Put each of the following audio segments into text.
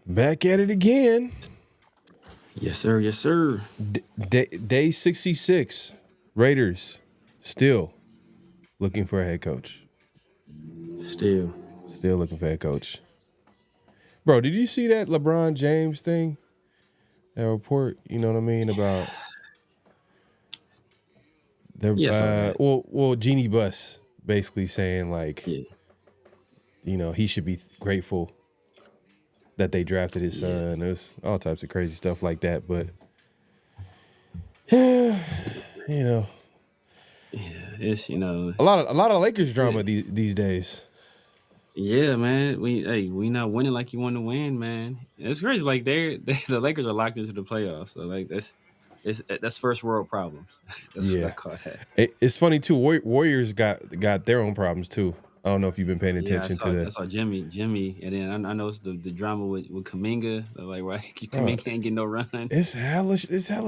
Back at it again. Yes, sir. Yes, sir. Day 66. Raiders still looking for a head coach. Still looking for a head coach. Bro, did you see that LeBron James thing? That report, you know what I mean, about the Yes, I that. well, Jeannie Buss basically saying like, Yeah. He should be grateful that they drafted his son. There's all types of crazy stuff like that, but Yeah, it's a lot of Lakers drama these days. Yeah, man. We not winning like you want to win, man. It's crazy. Like the Lakers are locked into the playoffs. So like that's first world problems. That's what I call that. It's funny too. Warriors got their own problems too. I don't know if you've been paying Yeah, attention to I saw Jimmy, and then I know it's the drama with Kuminga. Like, right, Kuminga ain't getting no run. It's hella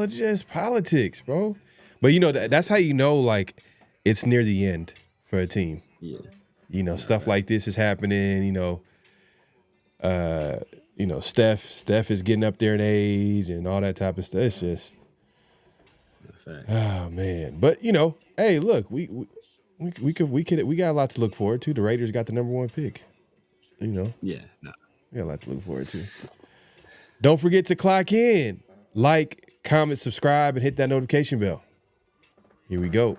just politics, bro. But that's how you know like it's near the end for a team. Yeah. Stuff like this is happening. Steph is getting up there in age and all that type of stuff. It's just, oh man. But hey, look, we got a lot to look forward to. The Raiders got the #1 pick. Yeah, no. We got a lot to look forward to. Don't forget to clock in, like, comment, subscribe, and hit that notification bell. Here we go.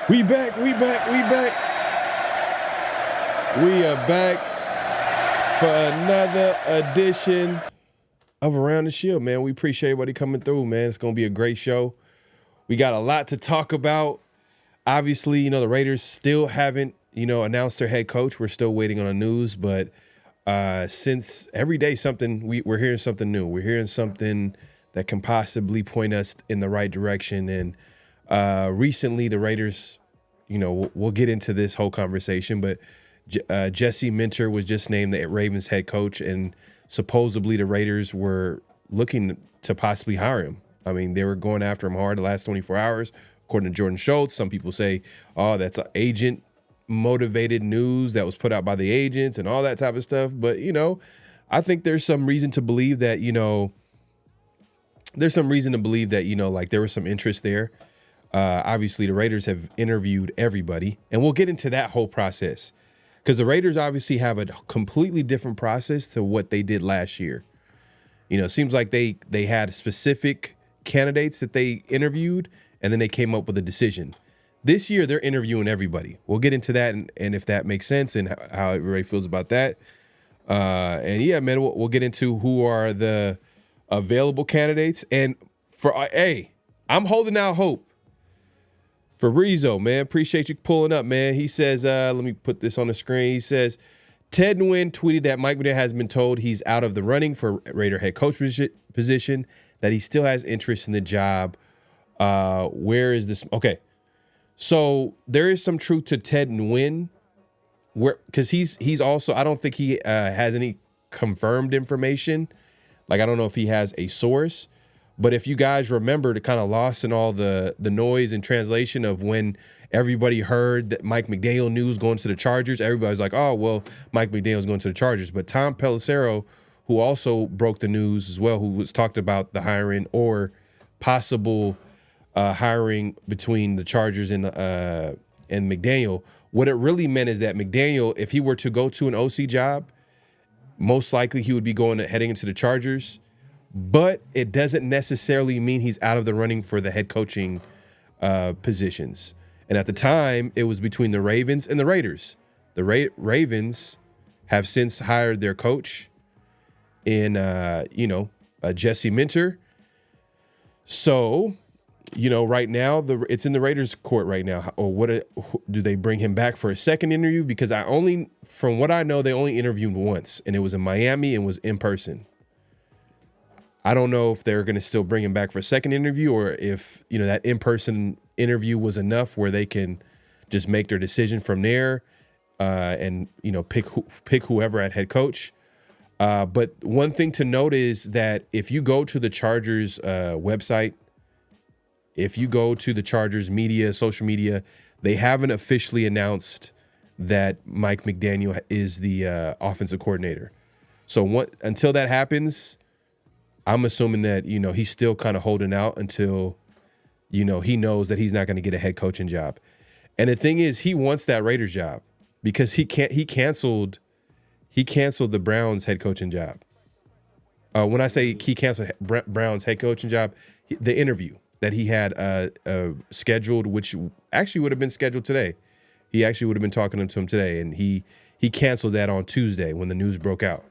We back. We are back for another edition of Around the Shield, man. We appreciate everybody coming through, man. It's going to be a great show. We got a lot to talk about. Obviously, the Raiders still haven't, announced their head coach. We're still waiting on the news, but since every day we're hearing something new. We're hearing something that can possibly point us in the right direction. And recently the Raiders, we'll get into this whole conversation, but Jesse Minter was just named the Ravens head coach, and supposedly the Raiders were looking to possibly hire him. I mean, they were going after him hard the last 24 hours, according to Jordan Schultz. Some people say, oh, that's agent-motivated news that was put out by the agents and all that type of stuff. But, I think there's some reason to believe that, like there was some interest there. Obviously, the Raiders have interviewed everybody, and we'll get into that whole process because the Raiders obviously have a completely different process to what they did last year. It seems like they had specific candidates that they interviewed, and then they came up with a decision. This year, they're interviewing everybody. We'll get into that and if that makes sense and how everybody feels about that. And yeah, man, we'll get into who are the available candidates. And I'm holding out hope for Rizzo, man. Appreciate you pulling up, man. He says, let me put this on the screen. He says, Ted Nguyen tweeted that Mike McDaniel has been told he's out of the running for Raider head coach position, that he still has interest in the job. Where is this? Okay. So there is some truth to Ted Nguyen, because he's also, I don't think he has any confirmed information. Like, I don't know if he has a source. But if you guys remember, the kind of lost in all the noise and translation of when everybody heard that Mike McDaniel news going to the Chargers, everybody's like, oh, well, Mike McDaniel's going to the Chargers. But Tom Pelissero, who also broke the news as well, who was talked about the hiring or possible hiring between the Chargers and McDaniel, what it really meant is that McDaniel, if he were to go to an OC job, most likely he would be heading into the Chargers. But it doesn't necessarily mean he's out of the running for the head coaching positions. And at the time, it was between the Ravens and the Raiders. The Ravens have since hired their coach in, Jesse Minter. So, right now, it's in the Raiders' court right now. Or do they bring him back for a second interview? Because from what I know, they only interviewed once, and it was in Miami and was in person. I don't know if they're going to still bring him back for a second interview, or if, that in-person interview was enough where they can just make their decision from there and, pick whoever at head coach. But one thing to note is that if you go to the Chargers website, if you go to the Chargers media, social media, they haven't officially announced that Mike McDaniel is the offensive coordinator. So until that happens, I'm assuming that, he's still kind of holding out until, he knows that he's not going to get a head coaching job. And the thing is, he wants that Raiders job because he canceled the Browns head coaching job. When I say he canceled Browns head coaching job, the interview that he had scheduled, which actually would have been scheduled today. He actually would have been talking to him today, and he canceled that on Tuesday when the news broke out.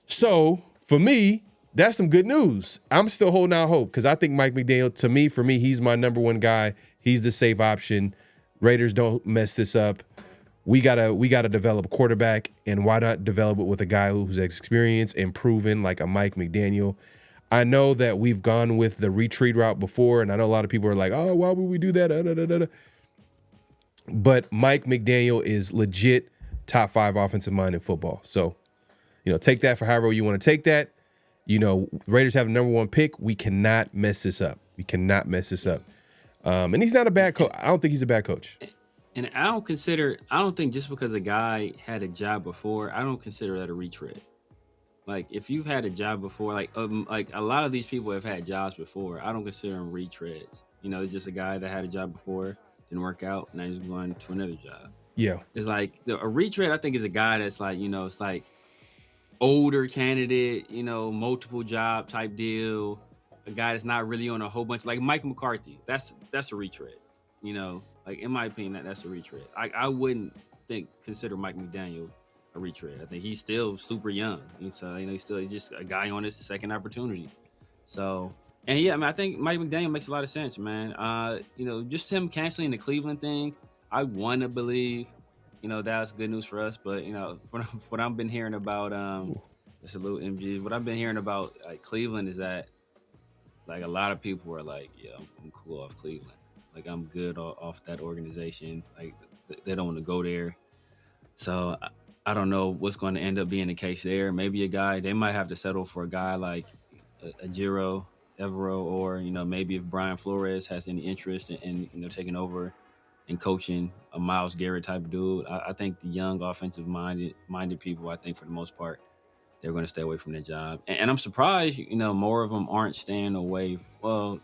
So for me, that's some good news. I'm still holding out hope because I think Mike McDaniel, for me, he's my number one guy. He's the safe option. Raiders don't mess this up. We gotta develop a quarterback, and why not develop it with a guy who's experienced and proven like a Mike McDaniel? I know that we've gone with the retreat route before, and I know a lot of people are like, oh, why would we do that? But Mike McDaniel is legit top 5 offensive mind in football. So, take that for however you want to take that. Raiders have the number 1 pick. We cannot mess this up. And he's not a bad coach. I don't think he's a bad coach. And I don't think just because a guy had a job before, I don't consider that a retread. Like, if you've had a job before, like a lot of these people have had jobs before, I don't consider them retreads. It's just a guy that had a job before, didn't work out, and now he's going to another job. Yeah. It's like a retread, I think, is a guy that's like, it's like older candidate, multiple job type deal. A guy that's not really on a whole bunch, like Mike McCarthy. That's a retread. Like in my opinion, that's a retread. I wouldn't consider Mike McDaniel a retread. I think he's still super young, and so he's just a guy on his second opportunity. So, and yeah, I mean, I think Mike McDaniel makes a lot of sense, man. Just him canceling the Cleveland thing, I want to believe, that's good news for us. But from what I've been hearing about, salute MG. What I've been hearing about like Cleveland is that like a lot of people are like, yeah, I'm cool off Cleveland. Like I'm good off that organization. Like they don't want to go there. So I don't know what's going to end up being the case there. Maybe a guy, they might have to settle for a guy like a Giro, Evero, or maybe if Brian Flores has any interest in taking over and coaching a Myles Garrett type of dude. I think the young offensive minded people, I think for the most part, they're going to stay away from their job. And I'm surprised, more of them aren't staying away. Well,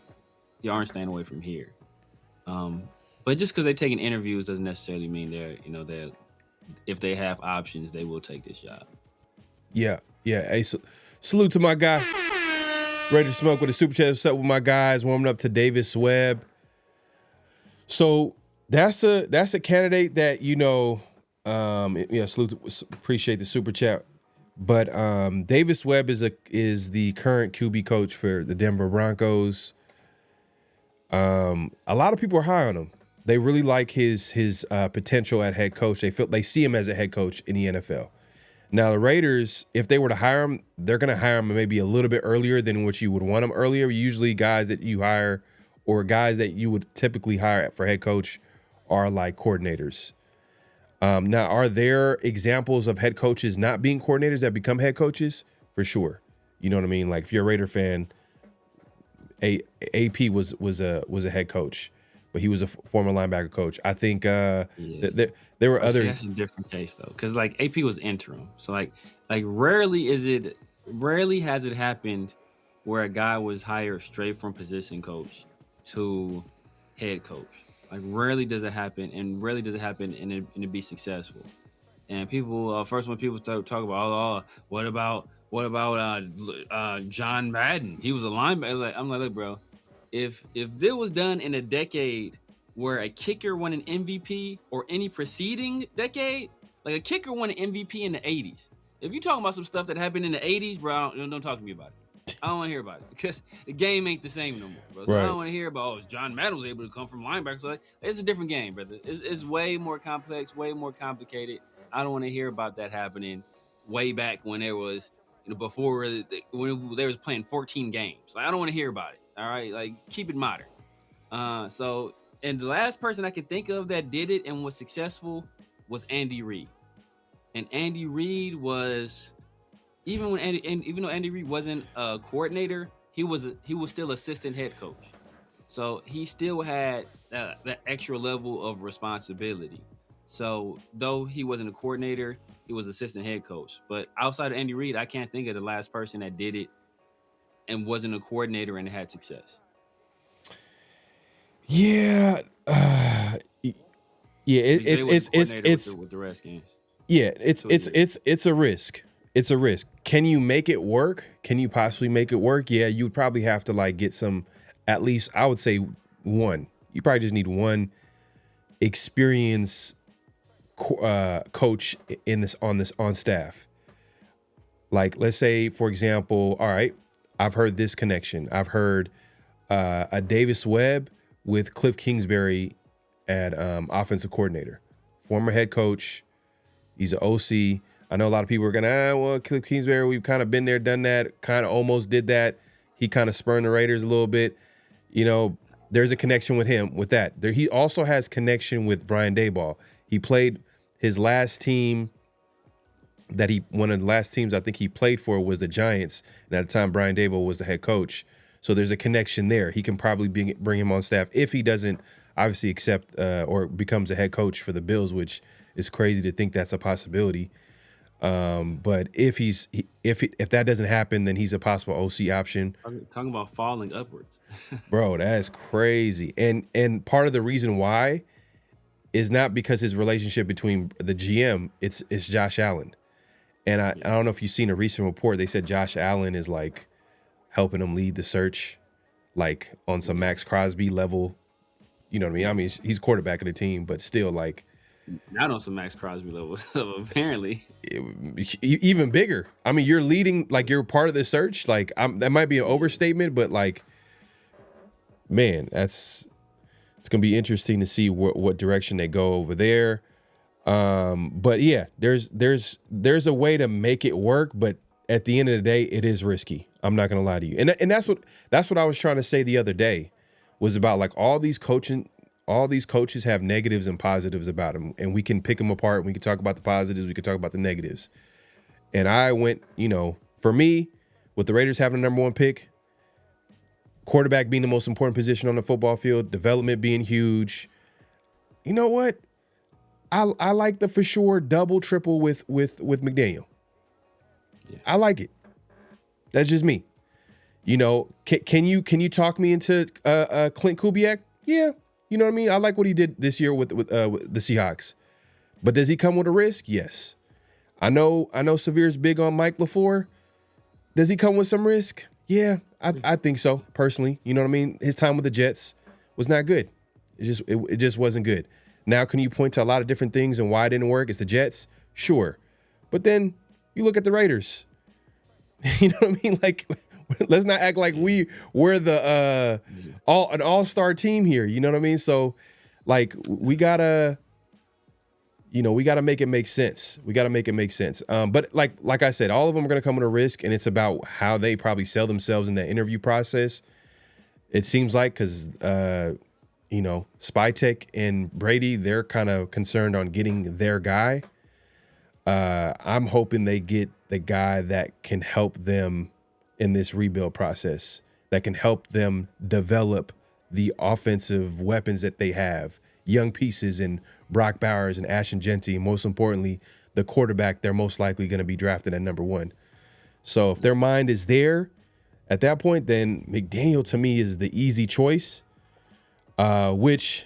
you aren't staying away from here. But just because they're taking interviews doesn't necessarily mean they're if they have options, they will take this job. Yeah. Hey, salute to my guy. Ready to smoke with a super chat. What's up with my guys? Warming up to Davis Webb. So that's a candidate that salute. Appreciate the super chat. But Davis Webb is the current QB coach for the Denver Broncos. A lot of people are high on him. They really like his potential at head coach. They see him as a head coach in the NFL. Now the Raiders, if they were to hire him, they're going to hire him maybe a little bit earlier than what you would want him earlier. Usually guys that you hire or guys that you would typically hire for head coach are like coordinators. Now, are there examples of head coaches not being coordinators that become head coaches? For sure. You know what I mean? Like if you're a Raider fan, AP was a head coach, but he was a former linebacker coach. I think there were other. That's a different case though, because like AP was interim, so like rarely has it happened where a guy was hired straight from position coach to head coach. Like rarely does it happen, and rarely does it happen and it be successful. And people first when people start talk about what about John Madden? He was a linebacker. I'm like, look, bro, if this was done in a decade where a kicker won an MVP or any preceding decade, like a kicker won an MVP in the 80s. If you talking about some stuff that happened in the 80s, bro, don't talk to me about it. I don't want to hear about it because the game ain't the same no more, bro. So right. I don't want to hear about, John Madden was able to come from linebacker. So it's a different game, brother. It's way more complex, way more complicated. I don't want to hear about that happening way back when there was, before when they was playing 14 games. Like I don't want to hear about it. All right, like keep it modern. And the last person I can think of that did it and was successful was Andy Reid. And Andy Reid was, even though Andy Reid wasn't a coordinator, he was still assistant head coach. So he still had that extra level of responsibility. So though he wasn't a coordinator, he was assistant head coach. But outside of Andy Reid, I can't think of the last person that did it and wasn't a coordinator and had success. Yeah, it's with the Redskins. Yeah, it's a risk. It's a risk. Can you make it work? Can you possibly make it work? Yeah, you would probably have to like get some, at least I would say one. You probably just need one experienced coach on staff. Like let's say, for example, all right, I've heard this connection. I've heard a Davis Webb with Cliff Kingsbury at offensive coordinator, former head coach. He's an OC. I know a lot of people are gonna, Cliff Kingsbury, we've kind of been there, done that, kind of almost did that. He kind of spurned the Raiders a little bit. There's a connection with him with that. He also has connection with Brian Daboll. He played his last team one of the last teams I think he played for was the Giants. And at the time, Brian Daboll was the head coach. So there's a connection there. He can probably bring him on staff if he doesn't obviously accept or becomes a head coach for the Bills, which is crazy to think that's a possibility. But if that doesn't happen, then he's a possible OC option. Talking about falling upwards. Bro, that's crazy. And part of the reason why is not because his relationship between the GM, it's Josh Allen. And I don't know if you've seen a recent report. They said Josh Allen is like helping him lead the search, like on some Max Crosby level You know what I mean? I mean, he's quarterback of the team, but still, like, Not on some Max Crosby level, apparently. even bigger. I mean, you're leading, like, you're part of the search. Like, that might be an overstatement, but like, man, it's gonna be interesting to see what direction they go over there. But yeah, there's a way to make it work, but at the end of the day, it is risky. I'm not gonna lie to you, and that's what I was trying to say the other day, was about like all these coaches have negatives and positives about them, and we can pick them apart. We can talk about the positives, we can talk about the negatives. And I went, for me, with the Raiders having the number 1 pick, quarterback being the most important position on the football field, development being huge. You know what? I like the for sure double, triple with McDaniel. Yeah. I like it. That's just me. Can you talk me into Clint Kubiak? Yeah. You know what I mean? I like what he did this year with the Seahawks. But does he come with a risk? Yes. I know Severe's big on Mike LaFleur. Does he come with some risk? Yeah, I think so, personally. You know what I mean? His time with the Jets was not good. It just wasn't good. Now, can you point to a lot of different things and why it didn't work? It's the Jets? Sure. But then you look at the Raiders. You know what I mean? Like, let's not act like we're the an all-star team here. You know what I mean? So, like, we gotta make it make sense. But like I said, all of them are gonna come with a risk, and it's about how they probably sell themselves in that interview process. It seems like, because Spytek and Brady, they're kind of concerned on getting their guy. I'm hoping they get the guy that can help them in this rebuild process, that can help them develop the offensive weapons that they have, young pieces in Brock Bowers and Ashton Genty, and most importantly, the quarterback they're most likely going to be drafted at number 1. So if their mind is there at that point, then McDaniel to me is the easy choice. Which,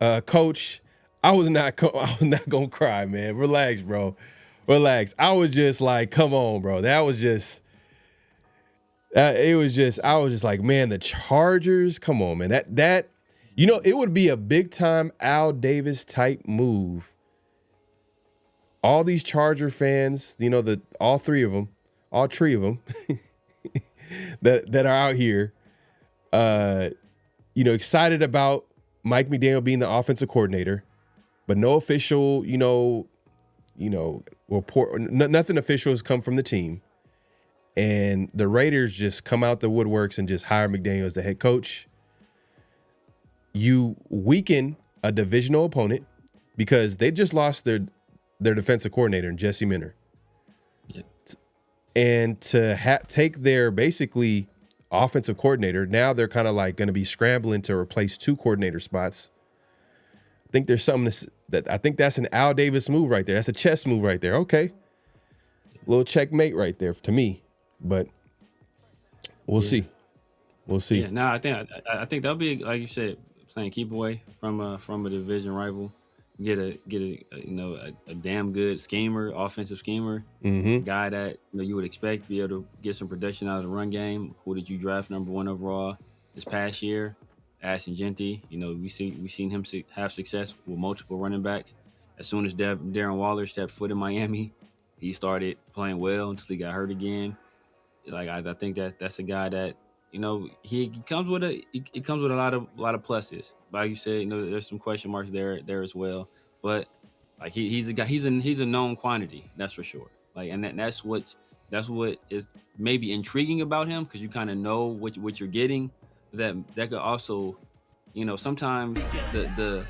Coach, I was not gonna cry, man. Relax, bro. Relax. I was just like, come on, bro. That was just. I was just like, man, the Chargers. Come on, man. That it would be a big time Al Davis type move. All these Charger fans, all three of them, that are out here, excited about Mike McDaniel being the offensive coordinator, but no official, report. Nothing official has come from the team, and the Raiders just come out the woodworks and just hire McDaniel as the head coach. You weaken a divisional opponent because they just lost their defensive coordinator, Jesse Minter. Yeah. And to take their basically offensive coordinator, now they're kind of like going to be scrambling to replace 2 coordinator spots. I think there's something I think that's an Al Davis move right there. That's a chess move right there. Okay. Little checkmate right there to me, but we'll see. We'll see. Yeah, no, I think that'll be, like you said, playing keep away from a division rival. Get a damn good schemer, offensive schemer, guy that you would expect to be able to get some production out of the run game. Who did you draft number 1 overall this past year? Ashton Genty. We seen him have success with multiple running backs. As soon as Darren Waller stepped foot in Miami, he started playing well until he got hurt again. Like I think that's a guy that he comes with a lot of pluses. Like you said, there's some question marks there as well. But like he's a guy, he's a known quantity, that's for sure. Like, and that's what is maybe intriguing about him, because you kind of know what you're getting. That could also, sometimes the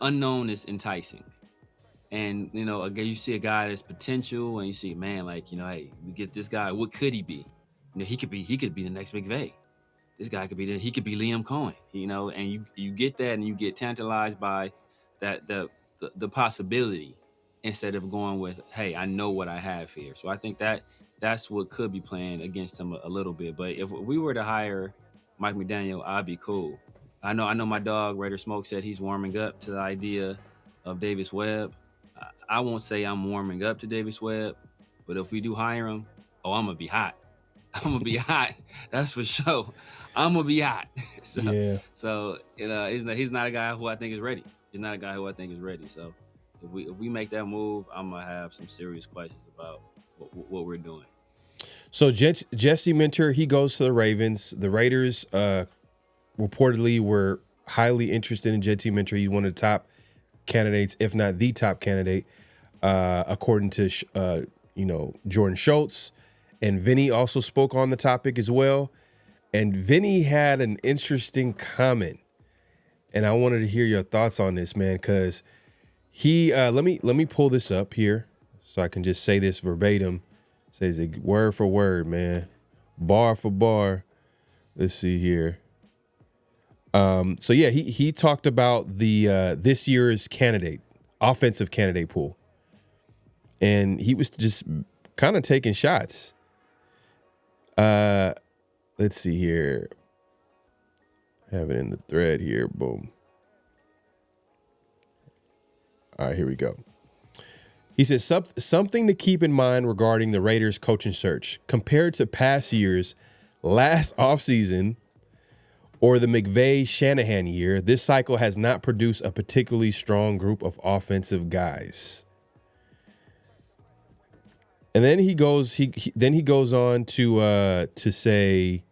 unknown is enticing. And again, you see a guy that's potential, and you see, man, like hey, we get this guy. What could he be? He could be the next McVay. This guy could be Liam Cohen. And you get that, and you get tantalized by that the possibility, instead of going with, hey, I know what I have here. So I think that's what could be playing against him a little bit. But if we were to hire Mike McDaniel, I'd be cool. I know my dog Raider Smoke said he's warming up to the idea of Davis Webb. I won't say I'm warming up to Davis Webb, but if we do hire him, I'm gonna be hot. I'm gonna be hot. That's for sure. I'm gonna be hot. Yeah. So he's not a guy who I think is ready. He's not a guy who I think is ready. So if we make that move, I'm gonna have some serious questions about what we're doing. So Jesse Minter, he goes to the Ravens. The Raiders reportedly were highly interested in Jesse Minter. He's one of the top candidates, if not the top candidate, according to Jordan Schultz. And Vinny also spoke on the topic as well. And Vinny had an interesting comment, and I wanted to hear your thoughts on this, man, because he let me pull this up here so I can just say this verbatim. Says it word for word, man, bar for bar. Let's see here. So yeah, he talked about the this year's offensive candidate pool, and he was just kind of taking shots. Let's see here. I have it in the thread here. Boom. All right, here we go. He says something to keep in mind regarding the Raiders coaching search compared to past years, last offseason, or the McVay-Shanahan year. This cycle has not produced a particularly strong group of offensive guys. And then he goes on to say,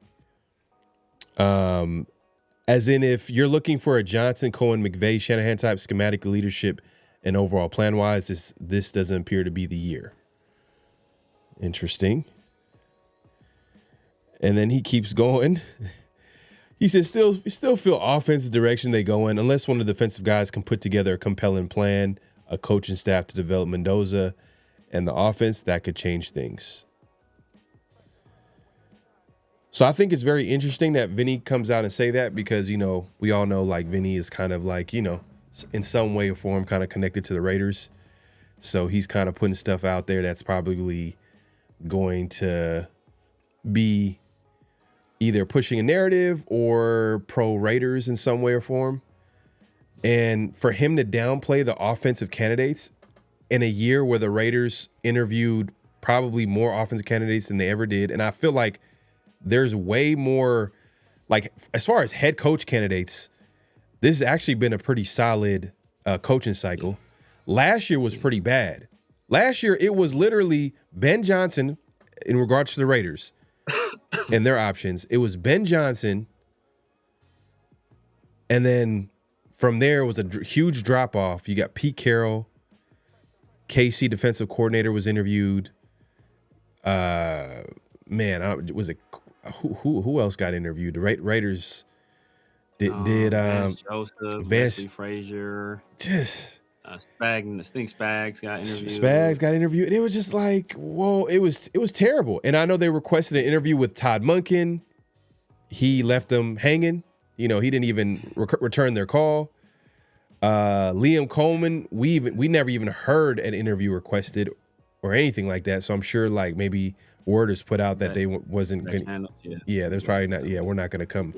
as in if you're looking for a Johnson, Cohen, McVay, Shanahan type schematic leadership and overall plan wise, this doesn't appear to be the year. Interesting. And then he keeps going. He says still feel offensive direction they go in unless one of the defensive guys can put together a compelling plan, a coaching staff to develop Mendoza and the offense, that could change things. So I think it's very interesting that Vinny comes out and say that because, we all know like Vinny is kind of like, in some way or form kind of connected to the Raiders. So he's kind of putting stuff out there that's probably going to be either pushing a narrative or pro Raiders in some way or form. And for him to downplay the offensive candidates in a year where the Raiders interviewed probably more offensive candidates than they ever did. And I feel like there's way more, like as far as head coach candidates, this has actually been a pretty solid coaching cycle. Last year was pretty bad. Last year, it was literally Ben Johnson in regards to the Raiders and their options. It was Ben Johnson. And then from there, it was a huge drop off. You got Pete Carroll. KC defensive coordinator was interviewed. Was it who else got interviewed? The Raiders did Joseph, Wesley Frazier, just Spags got interviewed. Spags got interviewed. And it was just like, whoa, it was terrible. And I know they requested an interview with Todd Monken. He left them hanging. He didn't even return their call. Liam Coleman, we never even heard an interview requested or anything like that. So I'm sure like maybe word is put out that they wasn't going. Yeah, there's probably not. Yeah, we're not going to come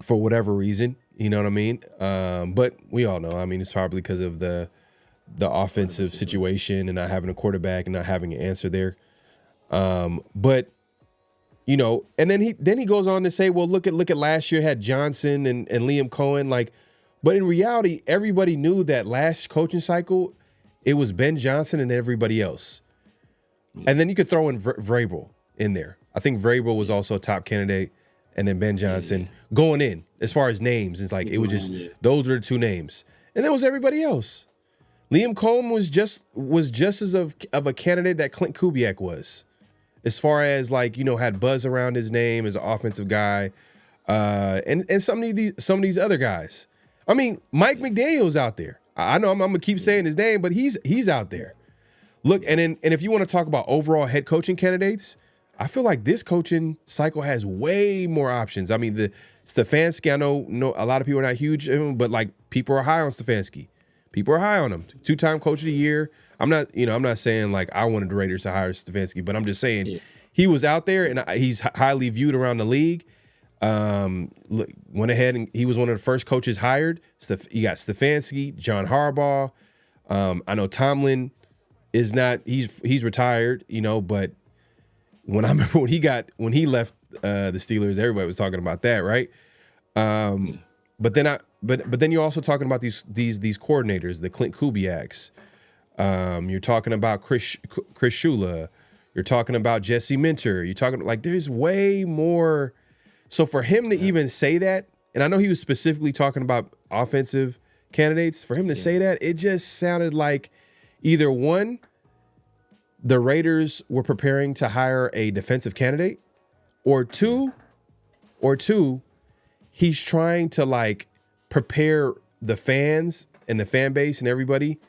for whatever reason. You know what I mean? But we all know. I mean, it's probably because of the offensive situation and not having a quarterback and not having an answer there. But and then he goes on to say, well, look at last year had Johnson and Liam Cohen, but in reality, everybody knew that last coaching cycle, it was Ben Johnson and everybody else. And then you could throw in Vrabel in there. I think Vrabel was also a top candidate, and then Ben Johnson going in as far as names. It's like it was just those are the two names, and there was everybody else. Liam Cohen was just as of a candidate that Clint Kubiak was, as far as had buzz around his name as an offensive guy, and some of these other guys. I mean, Mike McDaniel's out there. I know I'm gonna keep saying his name, but he's out there. Look, and if you want to talk about overall head coaching candidates, I feel like this coaching cycle has way more options. I mean, the Stefanski, I know a lot of people are not huge, but people are high on Stefanski. People are high on him. 2-time coach of the year. I'm not saying I wanted the Raiders to hire Stefanski, but I'm just saying he was out there and he's highly viewed around the league. Went ahead and he was one of the first coaches hired. You got Stefanski, John Harbaugh. I know Tomlin is not. He's retired, but when I remember when he left the Steelers, everybody was talking about that, right? But then you're also talking about these coordinators, the Clint Kubiaks. You're talking about Chris Shula. You're talking about Jesse Minter. You're talking like there's way more. So for him to even say that, and I know he was specifically talking about offensive candidates, for him to say that, it just sounded like either one, the Raiders were preparing to hire a defensive candidate, or two, he's trying to like prepare the fans and the fan base and everybody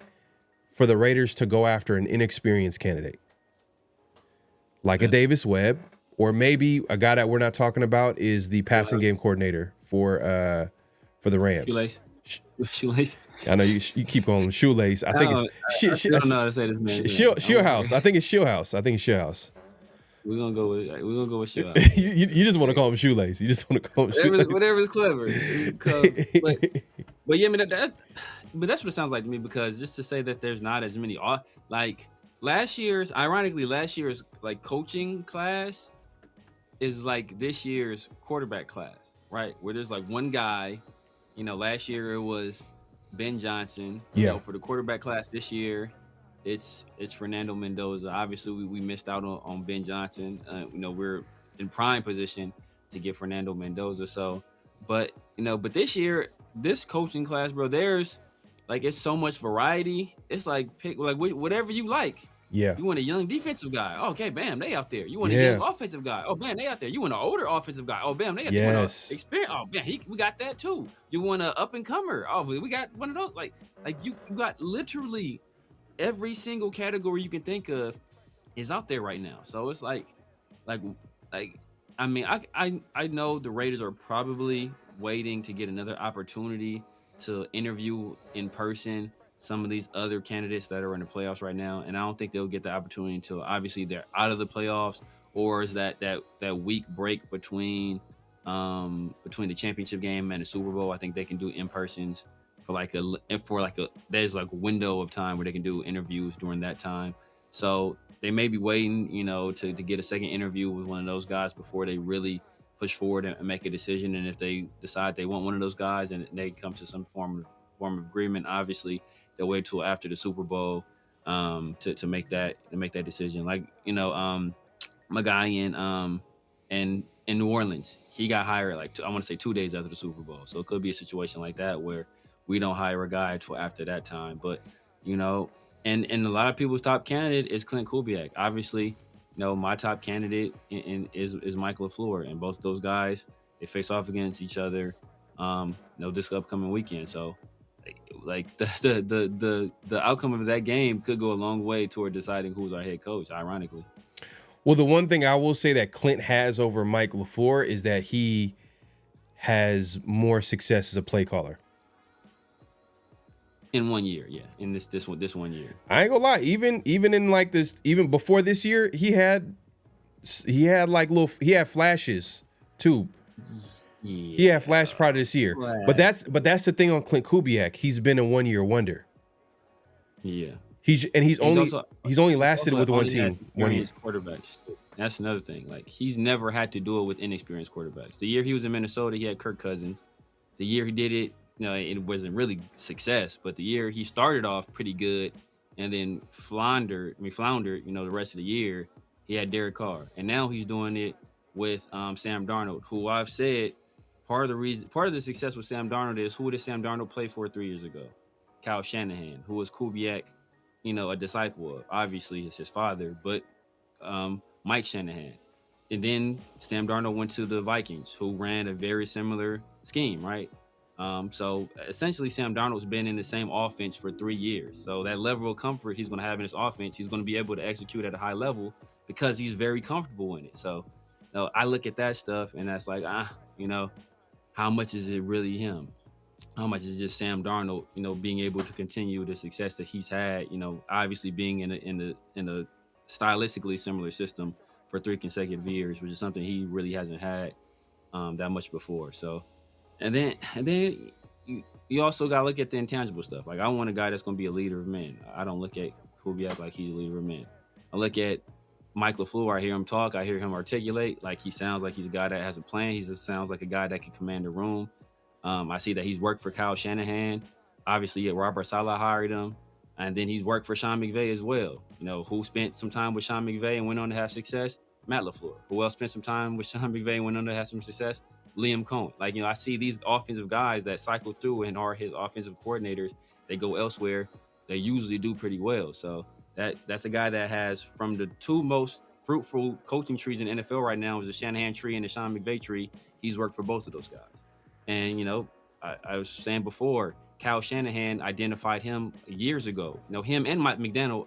for the Raiders to go after an inexperienced candidate. Like a Davis Webb, or maybe a guy that we're not talking about is the passing game coordinator for the Rams. Shoelace. I know you keep calling him Shoelace. I think it's I don't know how to say this man's name. Shieldhouse. I think it's Shieldhouse. We're gonna go with Shieldhouse. you just want to call him Shoelace. You just want to call him Shoelace. Whatever's clever. But yeah, I mean but that's what it sounds like to me, because just to say that there's not as many like last year's like coaching class is like this year's quarterback class, right? Where there's like one guy, last year it was Ben Johnson. Yeah. For the quarterback class this year, it's Fernando Mendoza. Obviously, we missed out on Ben Johnson. We're in prime position to get Fernando Mendoza. So, but this year, this coaching class, bro, there's like it's so much variety. It's like pick like whatever you like. Yeah. You want a young defensive guy? Oh, okay, bam, they out there. You want a young offensive guy? Oh, bam, they out there. You want an older offensive guy? Oh, bam, they out there. Yes. Experience? Oh, man, we got that too. You want an up and comer? Oh, we got one of those. Like you got literally every single category you can think of is out there right now. So it's like I mean, I know the Raiders are probably waiting to get another opportunity to interview in person some of these other candidates that are in the playoffs right now, and I don't think they'll get the opportunity until obviously they're out of the playoffs, or is that week break between the championship game and the Super Bowl. I think they can do in persons for there's like a window of time where they can do interviews during that time. So they may be waiting, to get a second interview with one of those guys before they really push forward and make a decision. And if they decide they want one of those guys and they come to some form of agreement, obviously they'll wait till after the Super Bowl to make that decision. Like, my guy in New Orleans, he got hired I want to say 2 days after the Super Bowl. So it could be a situation like that where we don't hire a guy till after that time. But and a lot of people's top candidate is Clint Kubiak. Obviously, my top candidate is Mike LaFleur, and both those guys, they face off against each other this upcoming weekend. So like the outcome of that game could go a long way toward deciding who's our head coach, ironically. Well, the one thing I will say that Clint has over Mike LaFleur is that he has more success as a play caller. In 1 year, yeah. In this 1 year. I ain't gonna lie. Even in like this, even before this year, he had flashes too. Yeah. He had flash prior to this year. Right. But that's the thing on Clint Kubiak. He's been a 1 year wonder. Yeah. He's only lasted with one team 1 year. Quarterbacks. That's another thing. Like, he's never had to do it with inexperienced quarterbacks. The year he was in Minnesota, he had Kirk Cousins. The year he did it, it wasn't really success, but the year he started off pretty good and then floundered, the rest of the year, he had Derek Carr. And now he's doing it with Sam Darnold, who I've said part of the success with Sam Darnold is, who did Sam Darnold play for 3 years ago? Kyle Shanahan, who was Kubiak, a disciple of. Obviously, it's his father, but Mike Shanahan. And then Sam Darnold went to the Vikings, who ran a very similar scheme, right? So essentially, Sam Darnold's been in the same offense for 3 years. So that level of comfort he's going to have in his offense, he's going to be able to execute at a high level because he's very comfortable in it. So I look at that stuff and that's like, how much is it really him? How much is just Sam Darnold, being able to continue the success that he's had, obviously being in a stylistically similar system for 3 consecutive years, which is something he really hasn't had that much before. So, and then you also got to look at the intangible stuff. Like, I want a guy that's going to be a leader of men. I don't look at Kubiak like he's a leader of men. I look at Mike LaFleur, I hear him talk, I hear him articulate. Like, he sounds like he's a guy that has a plan. He just sounds like a guy that can command the room. I see that he's worked for Kyle Shanahan. Obviously, yeah, Robert Saleh hired him, and then he's worked for Sean McVay as well. You know, who spent some time with Sean McVay and went on to have success? Matt LaFleur. Who else spent some time with Sean McVay and went on to have some success? Liam Cohen. Like, you know, I see these offensive guys that cycle through and are his offensive coordinators. They go elsewhere. They usually do pretty well. So that's a guy that has, from the two most fruitful coaching trees in the NFL right now, is the Shanahan tree and the Sean McVay tree. He's worked for both of those guys. And, you know, I was saying before, Kyle Shanahan identified him years ago. You know, him and Mike McDaniel,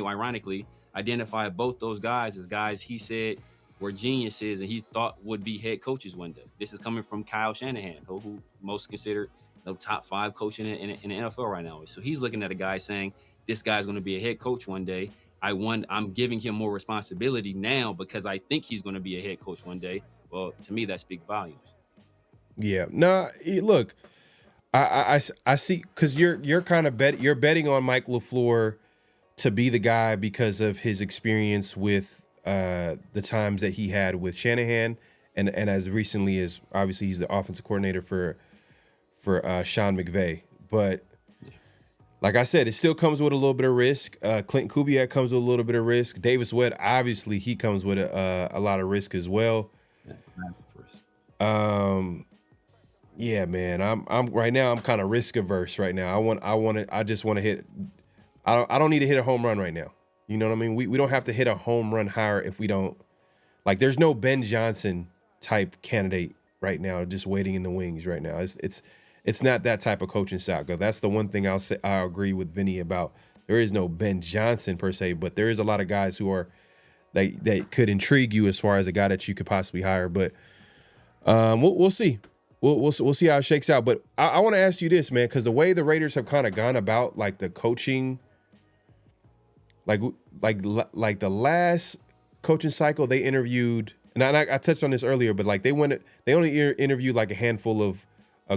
ironically, identified both those guys as guys he said were geniuses and he thought would be head coaches one day. This is coming from Kyle Shanahan, who most considered the top 5 coach in the NFL right now. So he's looking at a guy saying, this guy's going to be a head coach one day. I'm giving him more responsibility now because I think he's going to be a head coach one day. Well, to me, that speaks volumes. Yeah. No, look, I see, because you're kind of you're betting on Mike LaFleur to be the guy because of his experience with the times that he had with Shanahan, and as recently as, obviously, he's the offensive coordinator for Sean McVay. But like I said, it still comes with a little bit of risk. Clinton Kubiak comes with a little bit of risk. Davis Webb, obviously, he comes with a lot of risk as well. Yeah, man. I'm right now. I'm kind of risk averse right now. I just want to hit. I don't need to hit a home run right now. You know what I mean? We don't have to hit a home run higher if we don't. Like, there's no Ben Johnson type candidate right now, just waiting in the wings right now. It's not that type of coaching style. That's the one thing I'll agree with Vinny about. There is no Ben Johnson per se, but there is a lot of guys who are that could intrigue you as far as a guy that you could possibly hire. But we'll see. We'll see how it shakes out. But I want to ask you this, man, because the way the Raiders have kind of gone about, like, the coaching, like the last coaching cycle, they interviewed, and I touched on this earlier, but like they only interviewed like a handful of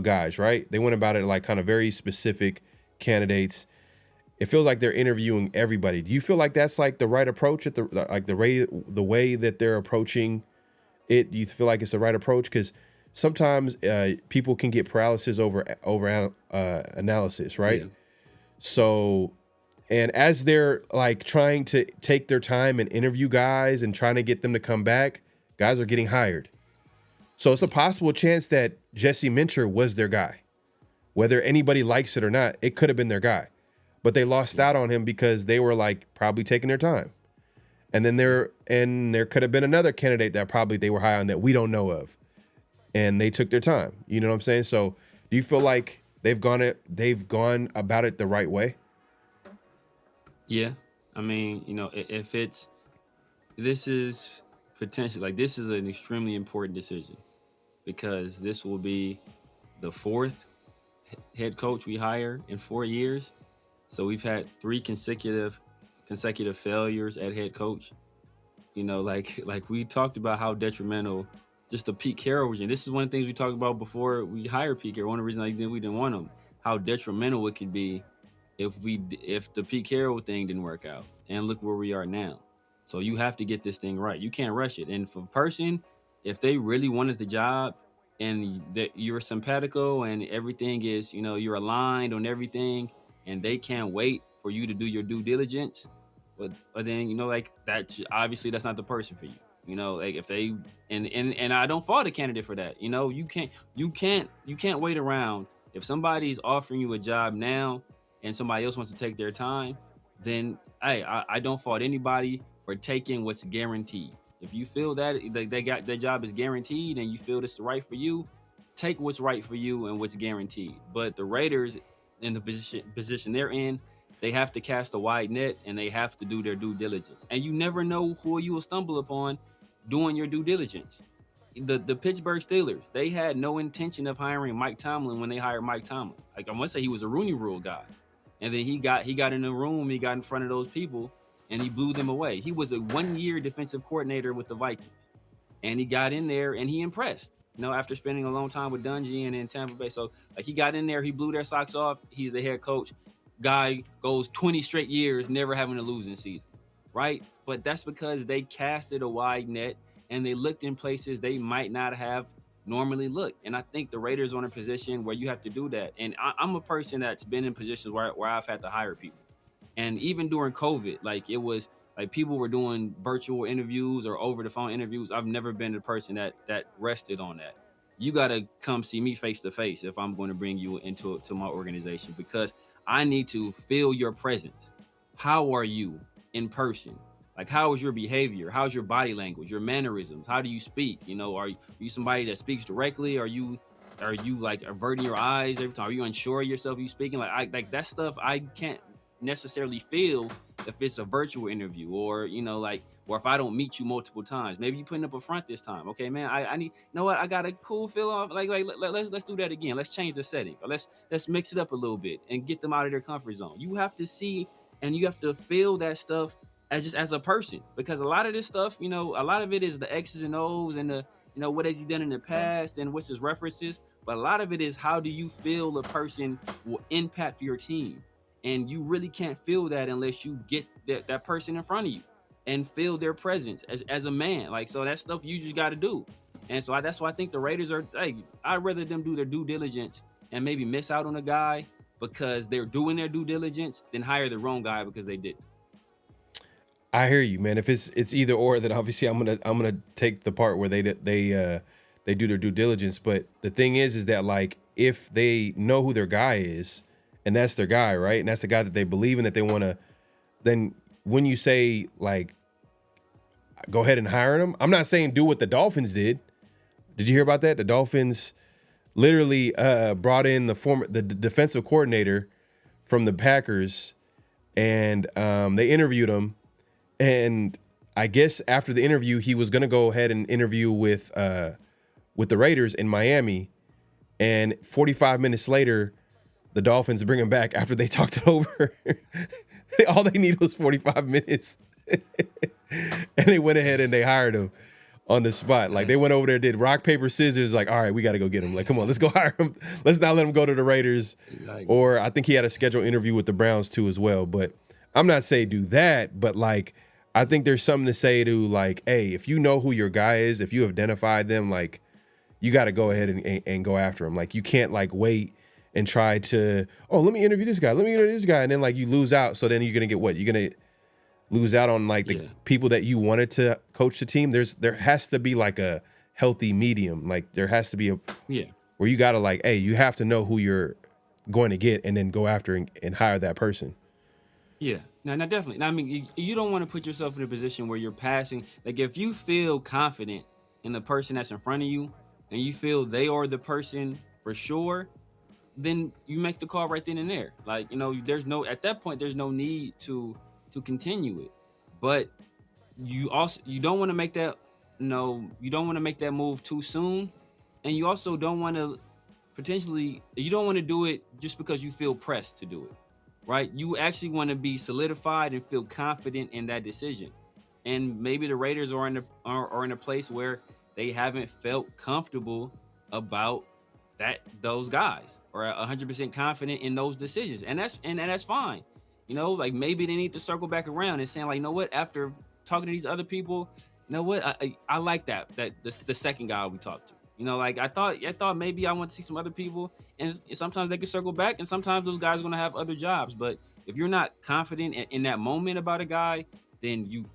guys, right? They went about it like kind of very specific candidates. It feels like they're interviewing everybody. Do you feel like that's like the right approach at the way that they're approaching it? Do you feel like it's the right approach? Because sometimes people can get paralysis over analysis, right? Yeah. So, and as they're like trying to take their time and interview guys and trying to get them to come back, guys are getting hired. So it's a possible chance that Jesse Minter was their guy. Whether anybody likes it or not, it could have been their guy. But they lost out on him because they were like probably taking their time. And then there could have been another candidate that probably they were high on that we don't know of. And they took their time. You know what I'm saying? So do you feel like they've gone about it the right way? Yeah. I mean, you know, this is potentially, like, this is an extremely important decision because this will be the 4th head coach we hire in 4 years. So we've had 3 consecutive failures at head coach. You know, like we talked about how detrimental just the Pete Carroll regime. This is one of the things we talked about before we hired Pete Carroll. One of the reasons we didn't want him, how detrimental it could be if the Pete Carroll thing didn't work out. And look where we are now. So you have to get this thing right. You can't rush it. And for a person, if they really wanted the job and that you're simpatico and everything is, you know, you're aligned on everything and they can't wait for you to do your due diligence, but then, you know, like, that obviously that's not the person for you. You know, like, if they and I don't fault a candidate for that. You know, you can't wait around. If somebody's offering you a job now and somebody else wants to take their time, then hey, I don't fault anybody for taking what's guaranteed. If you feel that they got their job is guaranteed and you feel this is right for you, take what's right for you and what's guaranteed. But the Raiders, in the position they're in, they have to cast a wide net and they have to do their due diligence. And you never know who you will stumble upon doing your due diligence. The Pittsburgh Steelers, they had no intention of hiring Mike Tomlin when they hired Mike Tomlin. Like, I must say, he was a Rooney Rule guy. And then he got in the room, he got in front of those people, and he blew them away. He was a 1-year defensive coordinator with the Vikings. And he got in there and he impressed, you know, after spending a long time with Dungy and in Tampa Bay. So, like, he got in there, he blew their socks off. He's the head coach. Guy goes 20 straight years never having a losing season, right? But that's because they casted a wide net and they looked in places they might not have normally looked. And I think the Raiders are in a position where you have to do that. And I'm a person that's been in positions where I've had to hire people. And even during COVID, like it was like people were doing virtual interviews or over the phone interviews. I've never been the person that rested on that. You got to come see me face to face if I'm going to bring you into to my organization, because I need to feel your presence. How are you in person? Like, how is your behavior? How's your body language, your mannerisms? How do you speak? You know, are you somebody that speaks directly? Are you like averting your eyes every time? Are you unsure of yourself? You speaking like that stuff? I can't necessarily feel if it's a virtual interview, or or if I don't meet you multiple times. Maybe you putting up a front this time. Okay, man, I need, I got a cool feel off. Let's do that again. Let's change the setting. Or let's mix it up a little bit and get them out of their comfort zone. You have to see and you have to feel that stuff as a person, because a lot of this stuff, a lot of it is the X's and O's and the what has he done in the past and what's his references, but a lot of it is how do you feel a person will impact your team. And you really can't feel that unless you get that person in front of you and feel their presence as a man. Like, so that stuff you just got to do. And so that's why I think the Raiders are, I'd rather them do their due diligence and maybe miss out on a guy because they're doing their due diligence than hire the wrong guy because they didn't. I hear you, man. If it's either or, then obviously I'm gonna take the part where they do their due diligence. But the thing is that, like, if they know who their guy is, and that's their guy, right? And that's the guy that they believe in, that they want to, then when you say, like, go ahead and hire him, I'm not saying do what the Dolphins did. Did you hear about that? The Dolphins literally brought in the defensive coordinator from the Packers, and they interviewed him. And I guess after the interview, he was going to go ahead and interview with the Raiders in Miami. And 45 minutes later, the Dolphins bring him back after they talked it over. All they needed was 45 minutes. And they went ahead and they hired him on the spot. Like, they went over there, did rock, paper, scissors. Like, all right, we got to go get him. Like, come on, let's go hire him. Let's not let him go to the Raiders. Or I think he had a scheduled interview with the Browns too as well. But I'm not saying do that. But, like, I think there's something to say to, like, hey, if you know who your guy is, if you have identified them, like, you got to go ahead and go after him. Like, you can't, like, wait and try to, let me interview this guy. And then, like, you lose out. So then you're going to get what? You're going to lose out on, like, the people that you wanted to coach the team. There has to be, like, a healthy medium. Like, there has to be where you got to, like, hey, you have to know who you're going to get and then go after and hire that person. Yeah. No, definitely. Now, I mean, you don't want to put yourself in a position where you're passing. Like, if you feel confident in the person that's in front of you and you feel they are the person for sure, then you make the call right then and there. Like, at that point, there's no need to continue it. But you don't want to make that, you don't want to make that move too soon. And you also don't want to you don't want to do it just because you feel pressed to do it, right? You actually want to be solidified and feel confident in that decision. And maybe the Raiders are in a place where they haven't felt comfortable about those guys, or 100% confident in those decisions, and that's fine. Like, maybe they need to circle back around and saying, like, you know what? After talking to these other people, you know what? I like that the second guy we talked to. Like, I thought maybe I want to see some other people, and sometimes they can circle back, and sometimes those guys are going to have other jobs. But if you're not confident in that moment about a guy, then you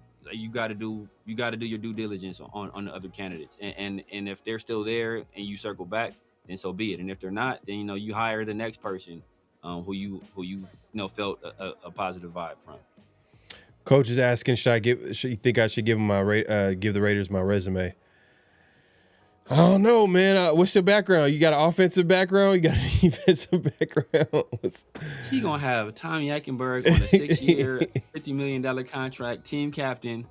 got to do your due diligence on the other candidates, and if they're still there and you circle back, then so be it. And if they're not, then you hire the next person who you felt a positive vibe from. Coach is asking, should you think I should give him give the Raiders my resume? I don't know, man. What's your background? You got an offensive background? You got an defensive background? He gonna have Tommy Eichenberg on a 6-year, $50 million contract, team captain.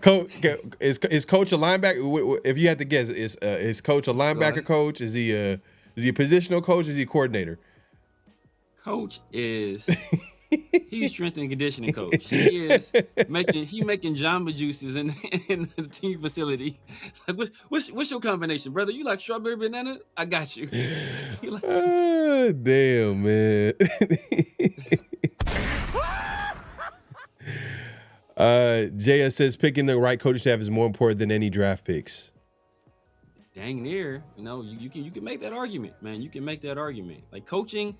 Coach, is Coach a linebacker? If you had to guess, is Coach a linebacker coach? Is he a positional coach? Is he a coordinator? Coach is he's strength and conditioning coach. He is making Jamba juices in the team facility. Like, what's your combination, brother? You like strawberry banana? I got you. Damn, man. JS says picking the right coaching staff is more important than any draft picks. Dang near, you can make that argument, man. You can make that argument. Like coaching,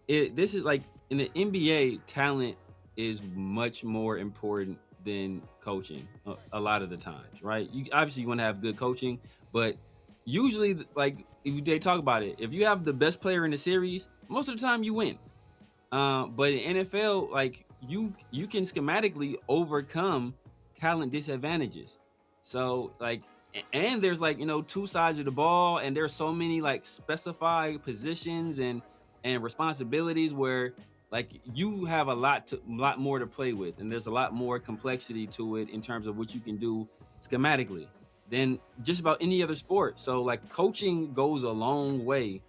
this is like in the NBA, talent is much more important than coaching a lot of the times, right? You obviously want to have good coaching, but usually, like if they talk about it, if you have the best player in the series, most of the time you win. But in NFL, like you can schematically overcome talent disadvantages. So like, and there's like two sides of the ball, and there's so many like specified positions and responsibilities where like you have a lot more to play with, and there's a lot more complexity to it in terms of what you can do schematically than just about any other sport. So like coaching goes a long way.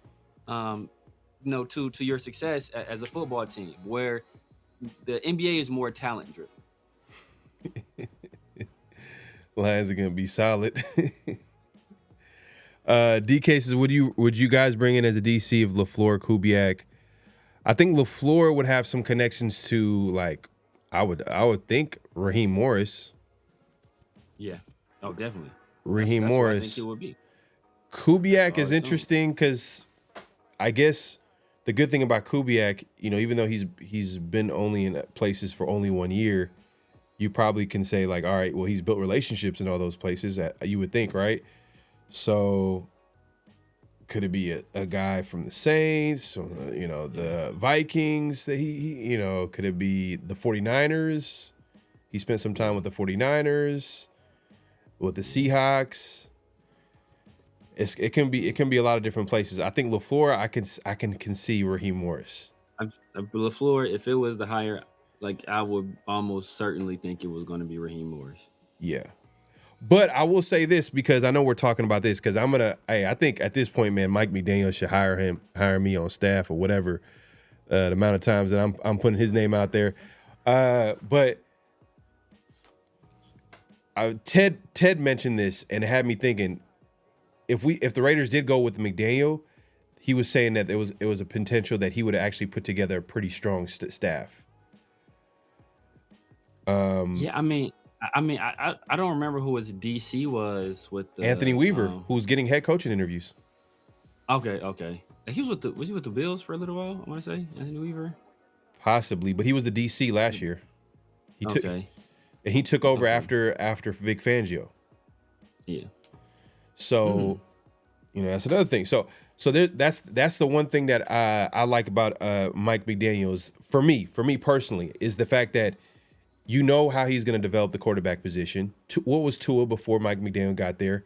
To your success as a football team, where the NBA is more talent driven. Lions are gonna be solid. DK says, would you guys bring in as a DC of LaFleur, Kubiak? I think LaFleur would have some connections to, like, I would think Raheem Morris. Yeah. Oh, definitely. Raheem Morris. I think it would be. Kubiak is interesting because I guess the good thing about Kubiak, even though he's been only in places for only 1 year, you probably can say like, all right, well, he's built relationships in all those places. You would think, right? So could it be a guy from the Saints, or, the Vikings that he could it be the 49ers? He spent some time with the 49ers, with the Seahawks. It can be a lot of different places. I think LaFleur, I can see Raheem Morris. LaFleur, if it was the hire, like I would almost certainly think it was going to be Raheem Morris. Yeah. But I will say this, because I know we're talking about this, because I think at this point, man, Mike McDaniel should hire me on staff or whatever, the amount of times that I'm putting his name out there. But Ted mentioned this, and it had me thinking, if the Raiders did go with McDaniel, he was saying that it was a potential that he would actually put together a pretty strong staff. Yeah, I mean, I don't remember who his DC was with Anthony Weaver, who's getting head coaching interviews. Okay. Was he with the Bills for a little while? I want to say Anthony Weaver. Possibly, but he was the DC last year. He took over after Vic Fangio. Yeah. So, that's another thing. So that's the one thing that I like about Mike McDaniels for me personally, is the fact that how he's going to develop the quarterback position. What was Tua before Mike McDaniel got there?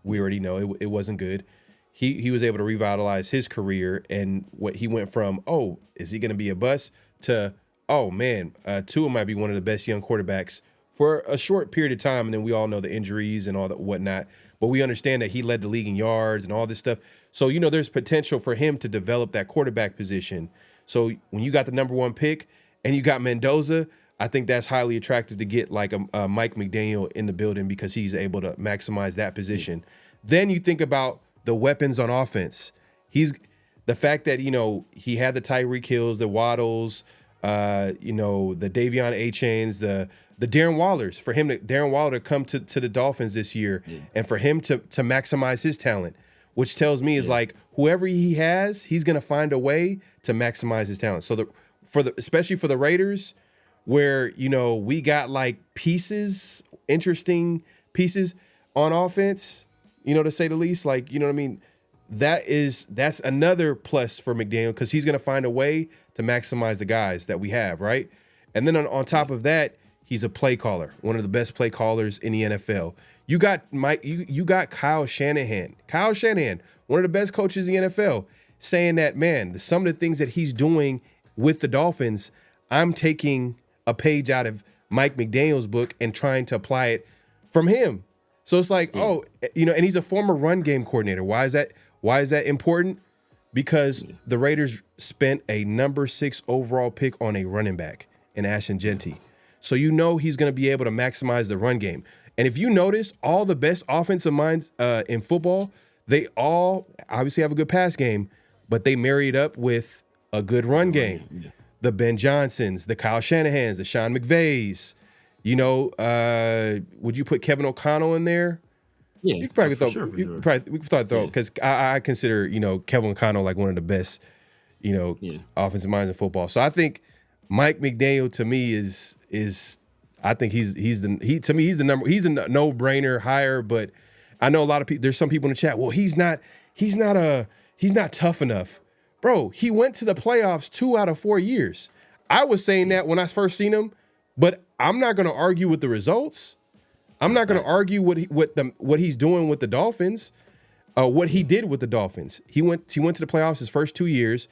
We already know it wasn't good. He was able to revitalize his career, and what he went from, oh, is he going to be a bust, to, oh man, Tua might be one of the best young quarterbacks for a short period of time, and then we all know the injuries and all that whatnot. But we understand that he led the league in yards and all this stuff. So, there's potential for him to develop that quarterback position. So when you got the number 1 pick and you got Mendoza, I think that's highly attractive to get like a Mike McDaniel in the building, because he's able to maximize that position. Then you think about the weapons on offense. The fact that, he had the Tyreek Hills, the Waddles, the Davion A-Chains, the Darren Wallers. For him, Darren Waller to come to the Dolphins this year, and for him to maximize his talent, which tells me is like whoever he has, he's gonna find a way to maximize his talent. So especially for the Raiders, where we got like interesting pieces on offense, to say the least. Like, what I mean? That's another plus for McDaniel, because he's gonna find a way to maximize the guys that we have, right? And then on top of that, he's a play caller, one of the best play callers in the NFL. You got you got Kyle Shanahan. Kyle Shanahan, one of the best coaches in the NFL, saying that, man, some of the things that he's doing with the Dolphins, I'm taking a page out of Mike McDaniel's book and trying to apply it from him. So it's like, and he's a former run game coordinator. Why is that important? Because the Raiders spent a number 6 overall pick on a running back in Ashton Genty. So he's going to be able to maximize the run game. And if you notice, all the best offensive minds in football, they all obviously have a good pass game, but they marry it up with a good run game. The Ben Johnsons, the Kyle Shanahans, the Sean McVays, Would you put Kevin O'Connell in there? Yeah, You could probably for throw. sure. We could probably throw because I consider Kevin O'Connell like one of the best offensive minds in football. So I think Mike McDaniel to me is I think he's the number. He's a no-brainer hire. But I know a lot of people. There's some people in the chat. Well, he's not tough enough, bro. He went to the playoffs 2 out of 4 years. I was saying that when I first seen him, but I'm not going to argue with the results. I'm not going to argue what he's doing with the Dolphins, what he did with the Dolphins. He went to the playoffs his first 2 years.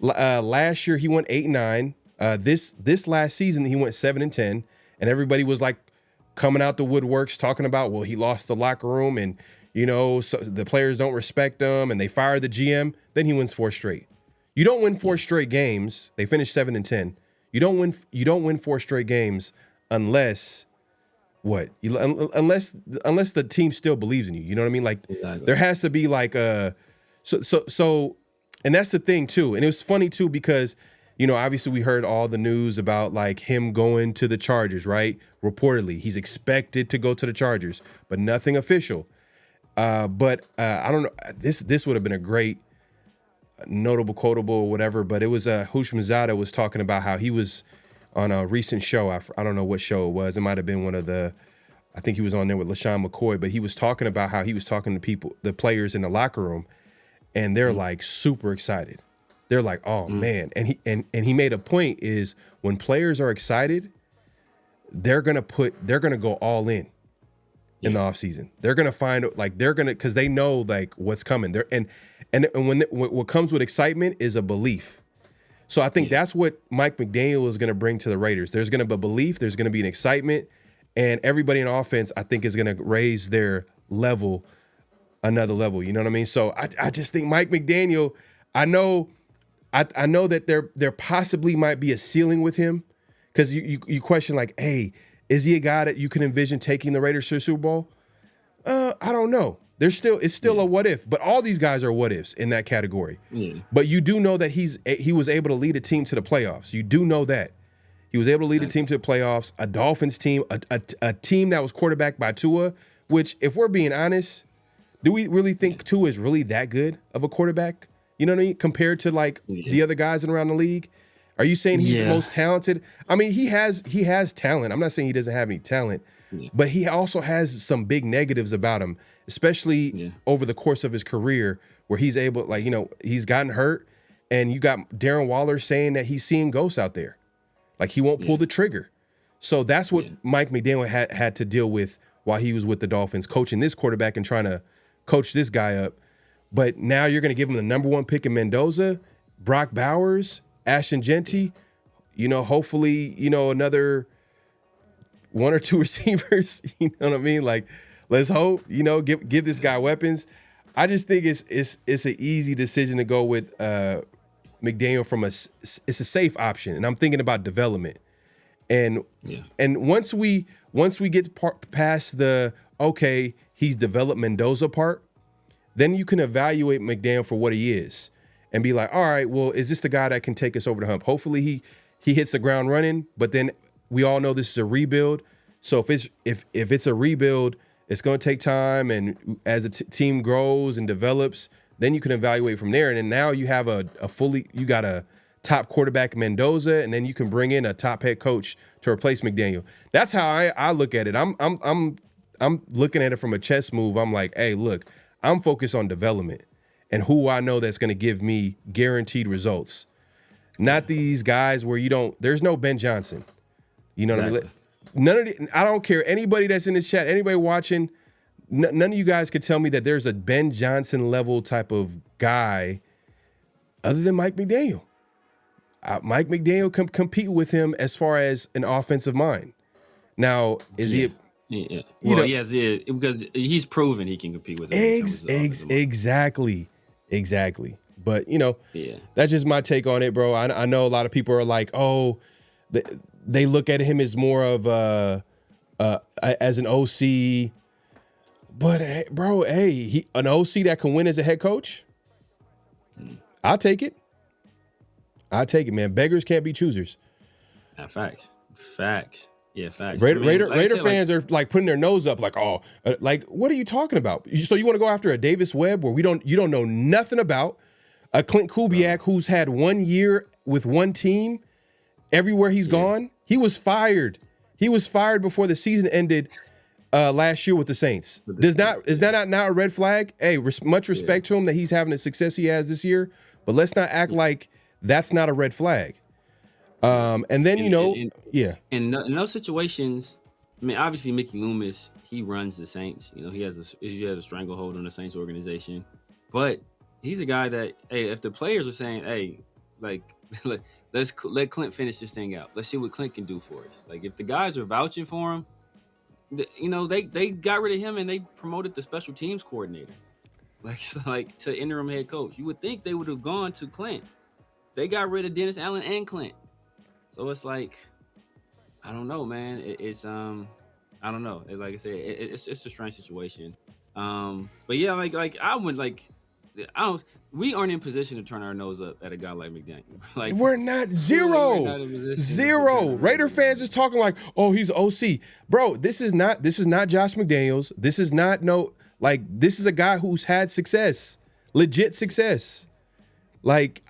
Last year he went 8-9. This last season he went 7-10, and everybody was like coming out the woodworks talking about, well, he lost the locker room and so the players don't respect him and they fired the GM. Then he wins 4 straight. You don't win 4 straight games. They finished 7-10. You don't win 4 straight games unless. What? Unless the team still believes in you. You know what I mean? Like There has to be like so and that's the thing too. And it was funny too because obviously we heard all the news about like him going to the Chargers, right? Reportedly, he's expected to go to the Chargers, but nothing official. But I don't know. This would have been a great notable, quotable, or whatever. But it was Hushmanzada was talking about how he was on a recent show. I don't know what show it was. It might have been one of the, I think he was on there with LaShawn McCoy, but he was talking about how he was talking to the players in the locker room, and they're like super excited. They're like, oh man. And he made a point is when players are excited, they're going to go all in the offseason. They're going to find because they know like what's coming. And what comes with excitement is a belief. So I think that's what Mike McDaniel is going to bring to the Raiders. There's going to be a belief. There's going to be an excitement. And everybody in offense, I think, is going to raise their level another level. You know what I mean? So I just think Mike McDaniel, I know that there possibly might be a ceiling with him because you question like, hey, is he a guy that you can envision taking the Raiders to the Super Bowl? I don't know. It's still a what if, but all these guys are what ifs in that category. Yeah. But you do know that he was able to lead a team to the playoffs. You do know that he was able to lead a team to the playoffs, a Dolphins team, a team that was quarterbacked by Tua. Which, if we're being honest, do we really think Tua is really that good of a quarterback? You know what I mean? Compared to like the other guys around the league, are you saying he's the most talented? I mean, he has talent. I'm not saying he doesn't have any talent, but he also has some big negatives about him. Especially over the course of his career where he's able, he's gotten hurt and you got Darren Waller saying that he's seeing ghosts out there. Like he won't pull the trigger. So that's what Mike McDaniel had to deal with while he was with the Dolphins, coaching this quarterback and trying to coach this guy up. But now you're going to give him the number 1 pick in Mendoza, Brock Bowers, Ashton Genty, hopefully, another 1 or 2 receivers. You know what I mean? Like, let's hope, give this guy weapons. I just think it's an easy decision to go with McDaniel it's a safe option. And I'm thinking about development. And once we get past the, okay, he's developed Mendoza part, then you can evaluate McDaniel for what he is and be like, all right, well, is this the guy that can take us over the hump? Hopefully he hits the ground running, but then we all know this is a rebuild. So if it's a rebuild, it's going to take time, and as a team grows and develops, then you can evaluate from there. And then now you have you got a top quarterback Mendoza, and then you can bring in a top head coach to replace McDaniel. That's how I look at it. I'm looking at it from a chess move. I'm like, hey, look, I'm focused on development and who I know that's going to give me guaranteed results. Not these guys where there's no Ben Johnson. You know what I mean? I don't care. Anybody that's in this chat, anybody watching, none of you guys could tell me that there's a Ben Johnson level type of guy other than Mike McDaniel. Mike McDaniel can compete with him as far as an offensive mind. Now, is he? Yeah. Well, yes, because he's proven he can compete with him. Exactly. But that's just my take on it, bro. I know a lot of people are like, oh, they look at him as more of as an OC. But bro, an OC that can win as a head coach, I'll take it. Man. Beggars can't be choosers. Facts. Yeah, facts. I mean, like I Raider said, like fans are like putting their nose up, like, oh, like what are you talking about? So you want to go after a Davis Webb where you don't know nothing about a Clint Kubiak who's had 1 year with one team everywhere he's gone? He was fired. He was fired before the season ended last year with the Saints. Is that not a red flag? Hey, much respect to him that he's having the success he has this year, but let's not act like that's not a red flag. And then in those situations, I mean, obviously Mickey Loomis, he runs the Saints. You know, he has a stranglehold on the Saints organization, but he's a guy that, hey, if the players are saying, hey, like, let's let Clint finish this thing out. Let's see what Clint can do for us. Like, if the guys are vouching for him, you know, they got rid of him and they promoted the special teams coordinator, like to interim head coach. You would think they would have gone to Clint. They got rid of Dennis Allen and Clint. So it's like, I don't know, man. I don't know. Like I said, it's a strange situation. But yeah, like I would like, we aren't in position to turn our nose up at a guy like McDaniel. Like, we're not zero. We're not in position Zero. Raider fans is talking like, oh, he's OC. Bro, this is not Josh McDaniels. This is not this is a guy who's had success. Legit success. Like,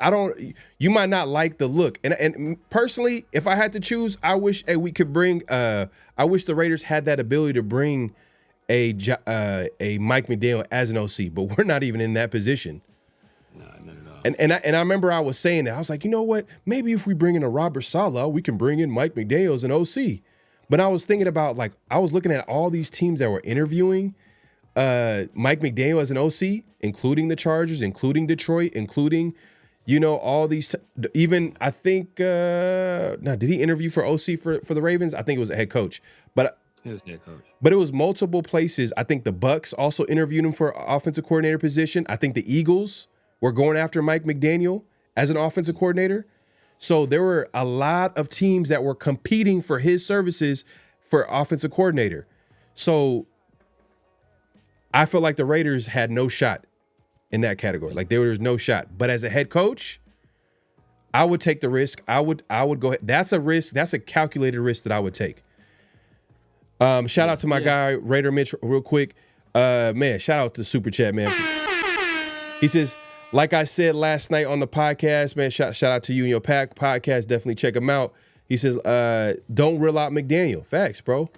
you might not like the look. And personally, if I had to choose, I wish we could bring I wish the Raiders had that ability to bring a Mike McDaniel as an OC, but we're not even in that position. No, not at all. And I remember I was saying that. I was like, you know what? Maybe if we bring in a Robert Saleh, we can bring in Mike McDaniel as an OC. But I was thinking about, like, I was looking at all these teams that were interviewing Mike McDaniel as an OC, including the Chargers, including Detroit, including, all these. Even I think, did he interview for OC for the Ravens? I think it was a head coach, but he was head coach. But it was multiple places. I think the Bucks also interviewed him for offensive coordinator position. I think the Eagles were going after Mike McDaniel as an offensive coordinator. So there were a lot of teams that were competing for his services for offensive coordinator. So I feel like the Raiders had no shot in that category. Like, there was no shot. But as a head coach, I would take the risk. I would go ahead. That's a risk. That's a calculated risk that I would take. Shout out to my guy, Raider Mitch, real quick. Man, shout out to Super Chat, man. He says, like I said last night on the podcast, man, shout out to you and your podcast. Definitely check him out. He says, don't rule out McDaniel. Facts, bro.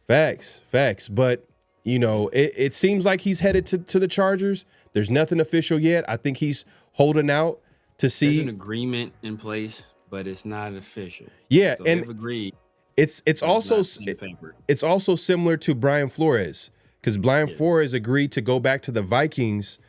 Facts. But, it seems like he's headed to the Chargers. There's nothing official yet. I think he's holding out to see. There's an agreement in place, but it's not official. Yeah, so and they've agreed. It's also similar to Brian Flores, because Brian Flores agreed to go back to the Vikings,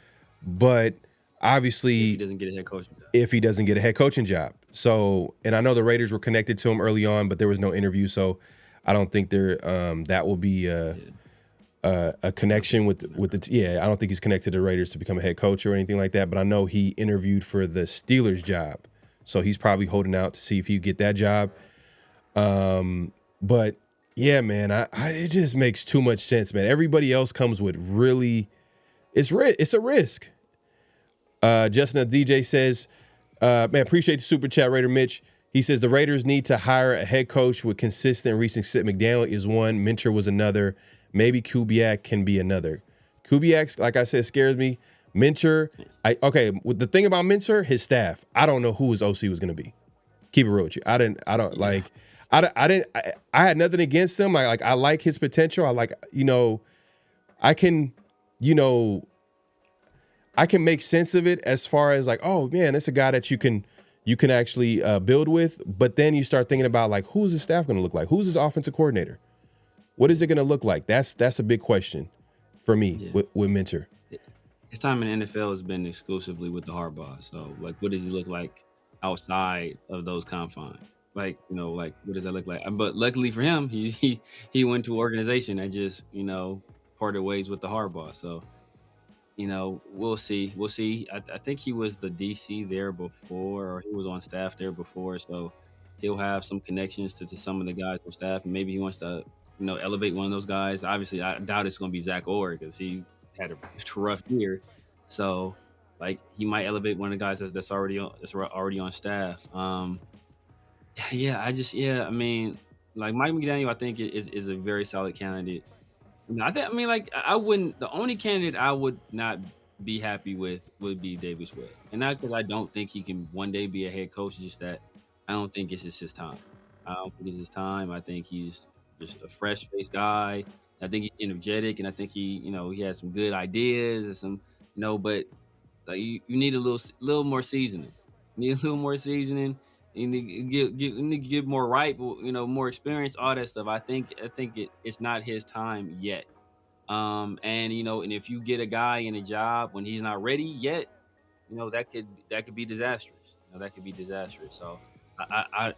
but obviously if he doesn't get a head coaching job. So, and I know the Raiders were connected to him early on, but there was no interview, so I don't think that will be a connection with the I don't think he's connected to the Raiders to become a head coach or anything like that. But I know he interviewed for the Steelers job, so he's probably holding out to see if he get that job. But yeah, man, it just makes too much sense, man. Everybody else comes with it's a risk. Justin the DJ says, man, appreciate the super chat, Raider Mitch. He says the Raiders need to hire a head coach with consistent recent success. McDaniel is one, Minter was another, maybe Kubiak can be another. Kubiak, like I said, scares me. Minter, the thing about Minter, his staff, I don't know who his OC was going to be. Keep it real with you. I had nothing against him. I like his potential. I can make sense of it as far as like, oh man, it's a guy that you can actually build with. But then you start thinking about like, who's his staff going to look like? Who's his offensive coordinator? What is it going to look like? That's a big question for me with Minter. His time in the NFL has been exclusively with the Harbaugh. So like, what does he look like outside of those confines? Like, what does that look like? But luckily for him, he went to an organization that just, parted ways with the Harbaugh. So, we'll see. I think he was the DC there before, or he was on staff there before. So he'll have some connections to some of the guys on staff. And maybe he wants to, elevate one of those guys. Obviously, I doubt it's going to be Zach Orr because he had a rough year. So, like, he might elevate one of the guys that's already on staff. I mean, Like Mike McDaniel, I think is a very solid candidate. I mean, like I wouldn't. The only candidate I would not be happy with would be Davis Webb, and not because I don't think he can one day be a head coach. It's just that I don't think it's just his time. I don't think it's his time. I think he's just a fresh faced guy. I think he's energetic, and I think he has some good ideas and but like you need a little more seasoning. You need a little more seasoning. You need to get more ripe, more experience, all that stuff. I think it's not his time yet. And if you get a guy in a job when he's not ready yet, that could be disastrous. That could be disastrous. So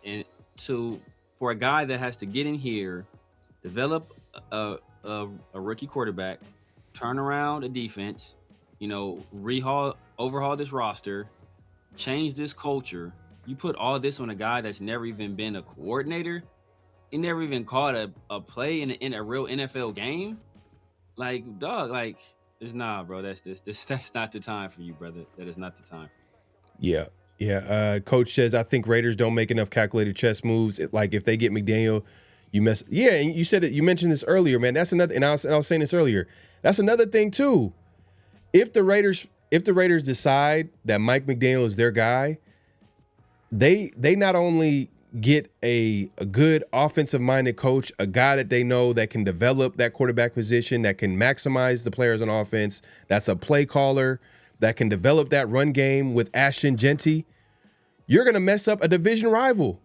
and to for a guy that has to get in here, develop a rookie quarterback, turn around a defense, overhaul this roster, change this culture. You put all this on a guy that's never even been a coordinator. He never even caught a play in a real NFL game. Like, dog, like, it's nah, bro. That's not the time for you, brother. That is not the time. Yeah. Yeah. Coach says, I think Raiders don't make enough calculated chess moves. Like, if they get McDaniel, you mess. Yeah. And you said that you mentioned this earlier, man. That's another, and I was saying this earlier. That's another thing, too. If the Raiders decide that Mike McDaniel is their guy, they not only get a good offensive-minded coach, a guy that they know that can develop that quarterback position, that can maximize the players on offense, that's a play caller, that can develop that run game with Ashton Genty, you're going to mess up a division rival.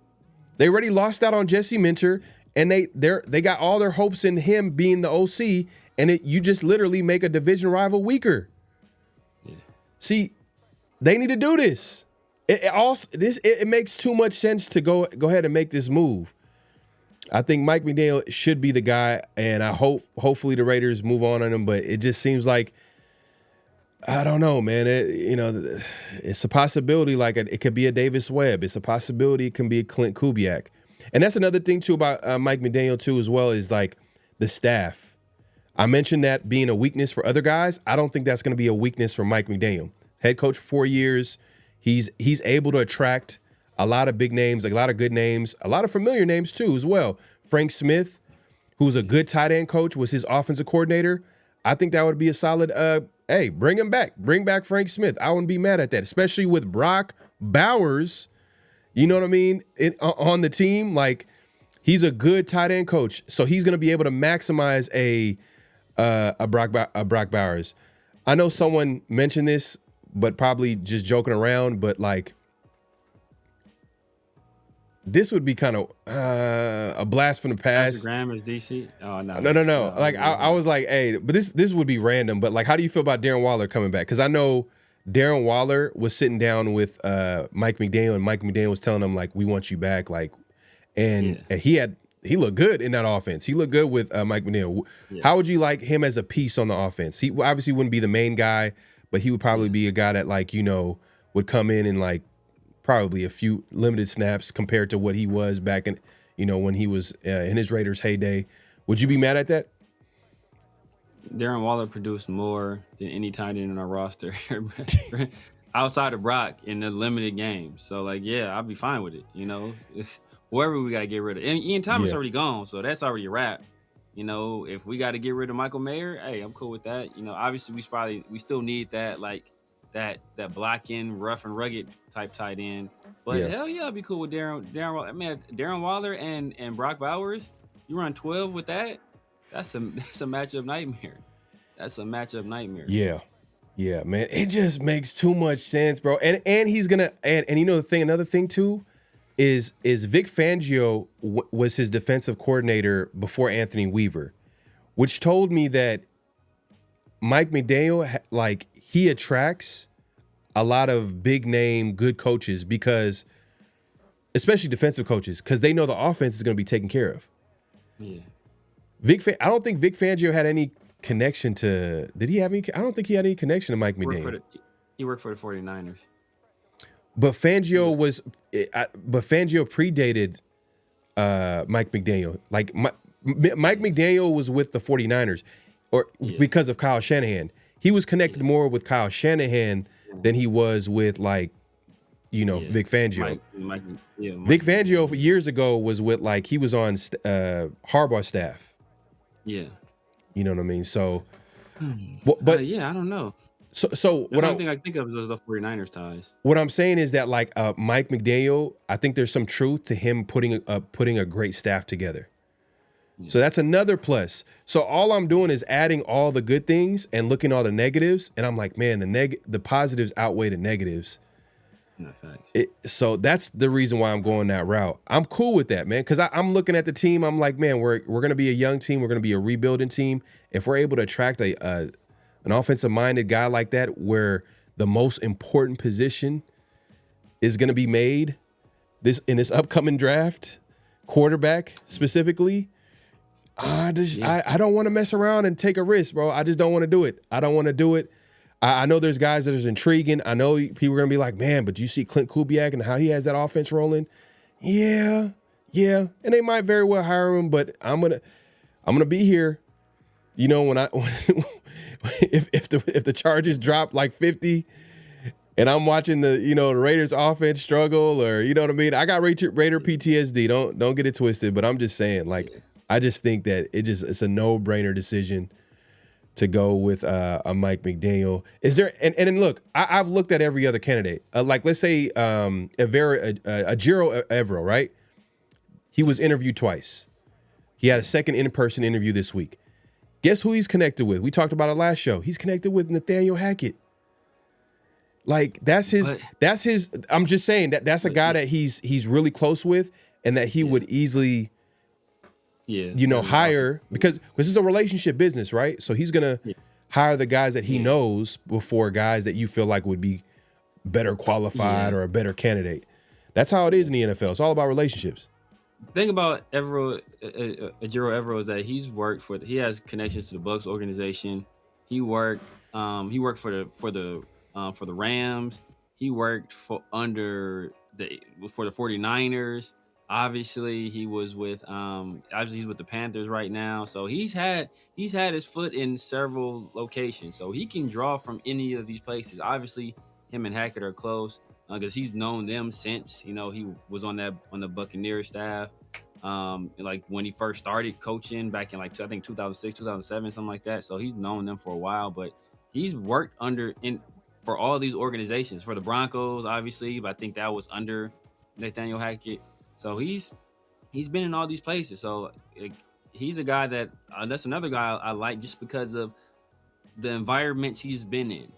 They already lost out on Jesse Minter, and they got all their hopes in him being the OC, and you just literally make a division rival weaker. Yeah. See, they need to do this. It makes too much sense to go ahead and make this move. I think Mike McDaniel should be the guy, and I hopefully the Raiders move on him. But it just seems like, I don't know, man. It's a possibility. Like it could be a Davis Webb. It's a possibility it can be a Clint Kubiak. And that's another thing too about Mike McDaniel too as well, is like the staff. I mentioned that being a weakness for other guys. I don't think that's going to be a weakness for Mike McDaniel. Head coach for 4 years. He's able to attract a lot of big names, a lot of good names, a lot of familiar names too as well. Frank Smith, who's a good tight end coach, was his offensive coordinator. I think that would be a solid, hey, bring him back. Bring back Frank Smith. I wouldn't be mad at that, especially with Brock Bowers, you know what I mean, on the team. Like, he's a good tight end coach, so he's going to be able to maximize a Brock Bowers. I know someone mentioned this, but probably just joking around, but like, this would be kind of a blast from the past. Graham is DC? Oh, no. No. Like, I was like, hey, but this would be random, but like, how do you feel about Darren Waller coming back? Because I know Darren Waller was sitting down with Mike McDaniel, and Mike McDaniel was telling him, like, we want you back. Like, and he looked good in that offense. He looked good with Mike McDaniel. Yeah. How would you like him as a piece on the offense? He obviously wouldn't be the main guy, but he would probably be a guy that, like, would come in and, like, probably a few limited snaps compared to what he was back in, when he was in his Raiders heyday. Would you be mad at that? Darren Waller produced more than any tight end in our roster outside of Brock in the limited games. So, like, yeah, I'd be fine with it, Whoever we got to get rid of. And Ian Thomas already gone, so that's already a wrap. If we got to get rid of Michael Mayer, hey, I'm cool with that. Obviously we still need that, like, that blocking, rough and rugged type tight end. But hell yeah, I'd be cool with Darren Waller. I mean, Darren Waller and Brock Bowers, you run 12 with that? That's a matchup nightmare. That's a matchup nightmare. Yeah. Yeah, man. It just makes too much sense, bro. And he's gonna another thing too is Vic Fangio was his defensive coordinator before Anthony Weaver, which told me that Mike McDaniel, like, he attracts a lot of big name good coaches, because especially defensive coaches, because they know the offense is going to be taken care of. Yeah. I don't think Vic Fangio had any connection to. Did he have any? I don't think he had any connection to Mike McDaniel. He worked for the 49ers. But Fangio predated Mike McDaniel. Like, Mike McDaniel was with the 49ers because of Kyle Shanahan. He was connected more with Kyle Shanahan than he was with, like, Yeah. Vic Fangio. Vic Mike Fangio McDaniel. years ago was with like he was on Harbaugh's staff. Yeah. You know what I mean? So, but Yeah, I don't know. so That's the only thing I think of is the 49ers ties. what I'm saying is that like Mike McDaniel, I think there's some truth to him putting a great staff together. Yeah. So that's another plus. So all I'm doing is adding all the good things and looking at all the negatives, and I'm like, man, the positives outweigh the negatives. No, facts. So that's the reason why I'm going that route. I'm cool with that, man, because I'm looking at the team. I'm like, man, we're going to be a young team. We're going to be a rebuilding team. If we're able to attract an offensive-minded guy like that, where the most important position is going to be made in this upcoming draft, quarterback specifically, I don't want to mess around and take a risk, bro. I just don't want to do it. I don't want to do it. I know there's guys that is intriguing. I know people are going to be like, man, but you see Clint Kubiak and how he has that offense rolling? Yeah. And they might very well hire him, but I'm going to be here. You know, if the Chargers drop like 50 and I'm watching the Raiders offense struggle, or you know what I mean? I got Raider PTSD. Don't get it twisted, but I'm just saying, like, I just think that it's a no-brainer decision to go with a Mike McDaniel. Is there and then look, I've looked at every other candidate. Like let's say Ajiro Evero, right? He was interviewed twice. He had a second in-person interview this week. Guess who he's connected with? We talked about it last show. He's connected with Nathaniel Hackett. Like that's his. I'm just saying that's a guy that he's really close with, and that he would easily. Hire because this is a relationship business, right? So he's gonna hire the guys that he knows before guys that you feel like would be better qualified or a better candidate. That's how it is in the NFL. It's all about relationships. The thing about Ajiro Evero is that he has connections to the Bucs organization. He worked for the Rams. He worked for the 49ers. Obviously, he was with he's with the Panthers right now. So he's had his foot in several locations. So he can draw from any of these places. Obviously, him and Hackett are close because he's known them since he was on the Buccaneers staff. Like when he first started coaching back in I think 2006, 2007, something like that. So he's known them for a while, but he's worked for all these organizations. For the Broncos, obviously, but I think that was under Nathaniel Hackett. So he's been in all these places. So he's a guy that's another guy I like just because of the environments he's been in.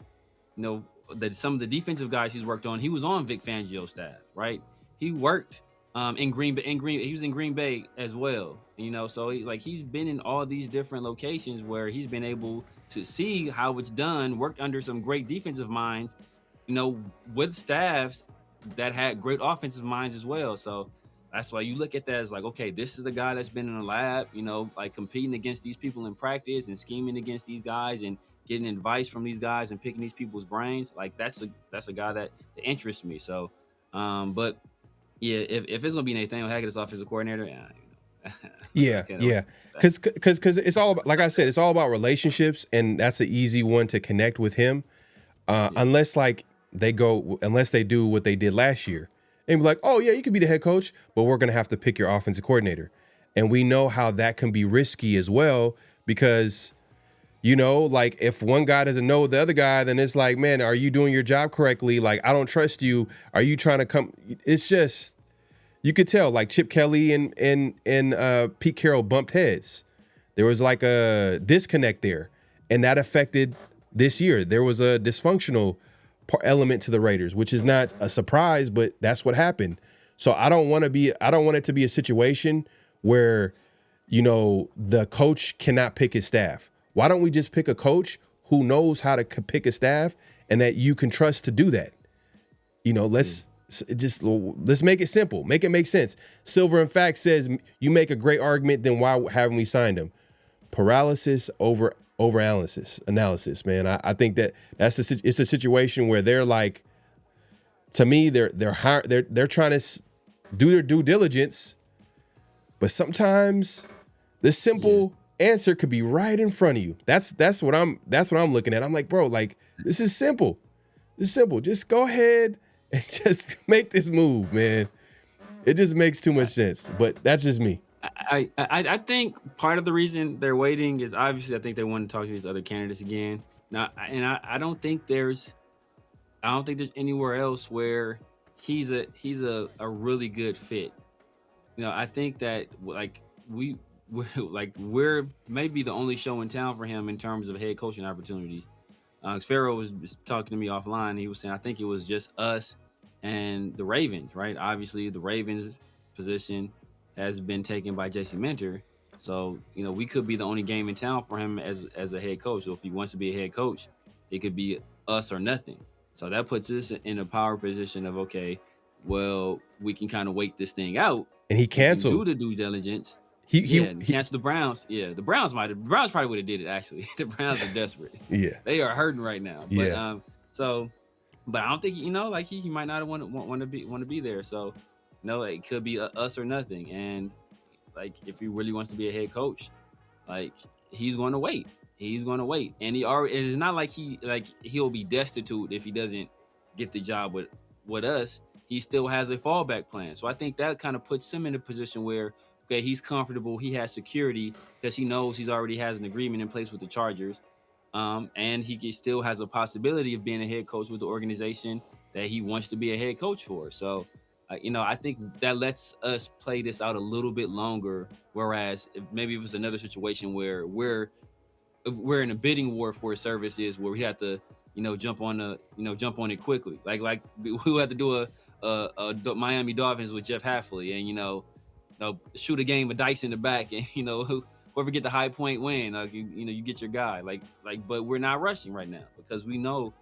That some of the defensive guys he's worked on, he was on Vic Fangio's staff, right? He worked in Green Bay. He was in Green Bay as well. So he's been in all these different locations where he's been able to see how it's done. Worked under some great defensive minds, with staffs that had great offensive minds as well. So that's why you look at that as like, okay, this is the guy that's been in the lab, competing against these people in practice and scheming against these guys and getting advice from these guys and picking these people's brains. Like that's a guy that interests me. So, but yeah, if it's gonna be Nathaniel Hackett as offensive coordinator, because it's all about, like I said, it's all about relationships, and that's an easy one to connect with him, unless they do what they did last year. And be like, oh, yeah, you could be the head coach, but we're going to have to pick your offensive coordinator. And we know how that can be risky as well because, if one guy doesn't know the other guy, then it's like, man, are you doing your job correctly? Like, I don't trust you. Are you trying to come? It's just, you could tell, like Chip Kelly and Pete Carroll bumped heads. There was like a disconnect there, and that affected this year. There was a dysfunctional element to the Raiders, which is not a surprise, but that's what happened. So I don't want it to be a situation where, the coach cannot pick his staff. Why don't we just pick a coach who knows how to pick a staff and that you can trust to do that? Let's make it simple. Make it make sense. Silver and Fact says you make a great argument, then why haven't we signed him? Paralysis over analysis, man. I think it's a situation where they're like, to me, they're trying to do their due diligence, but sometimes the simple answer could be right in front of you. That's what I'm looking at. I'm like, bro, like this is simple. It's simple. Just go ahead and just make this move, man. It just makes too much sense. But that's just me. I think part of the reason they're waiting is obviously I think they want to talk to these other candidates again. Now, and I don't think there's anywhere else where he's a really good fit. I think that like we're maybe the only show in town for him in terms of head coaching opportunities. Pharaoh was talking to me offline. He was saying I think it was just us and the Ravens, right? Obviously, the Ravens position has been taken by JC Mentor, so we could be the only game in town for him as a head coach. So if he wants to be a head coach, it could be us or nothing. So that puts us in a power position of okay, well we can kind of wait this thing out. And he canceled. Do the due diligence. He canceled the Browns. Yeah, the Browns probably would have did it actually. The Browns are desperate. Yeah, they are hurting right now. But yeah. But I don't think he might not want to be there. So it could be us or nothing. And like if he really wants to be a head coach, like he's going to wait. He's going to wait. And it's not like he'll be destitute if he doesn't get the job with us. He still has a fallback plan. So I think that kind of puts him in a position where okay, he's comfortable. He has security because he knows he's already has an agreement in place with the Chargers. And he still has a possibility of being a head coach with the organization that he wants to be a head coach for. So, I think that lets us play this out a little bit longer. Whereas maybe if it's another situation where we're in a bidding war for services where we have to, jump on it quickly. Like we have to do a Miami Dolphins with Jeff Hafley and, shoot a game of dice in the back and, whoever get the high point win, you get your guy. But we're not rushing right now because we know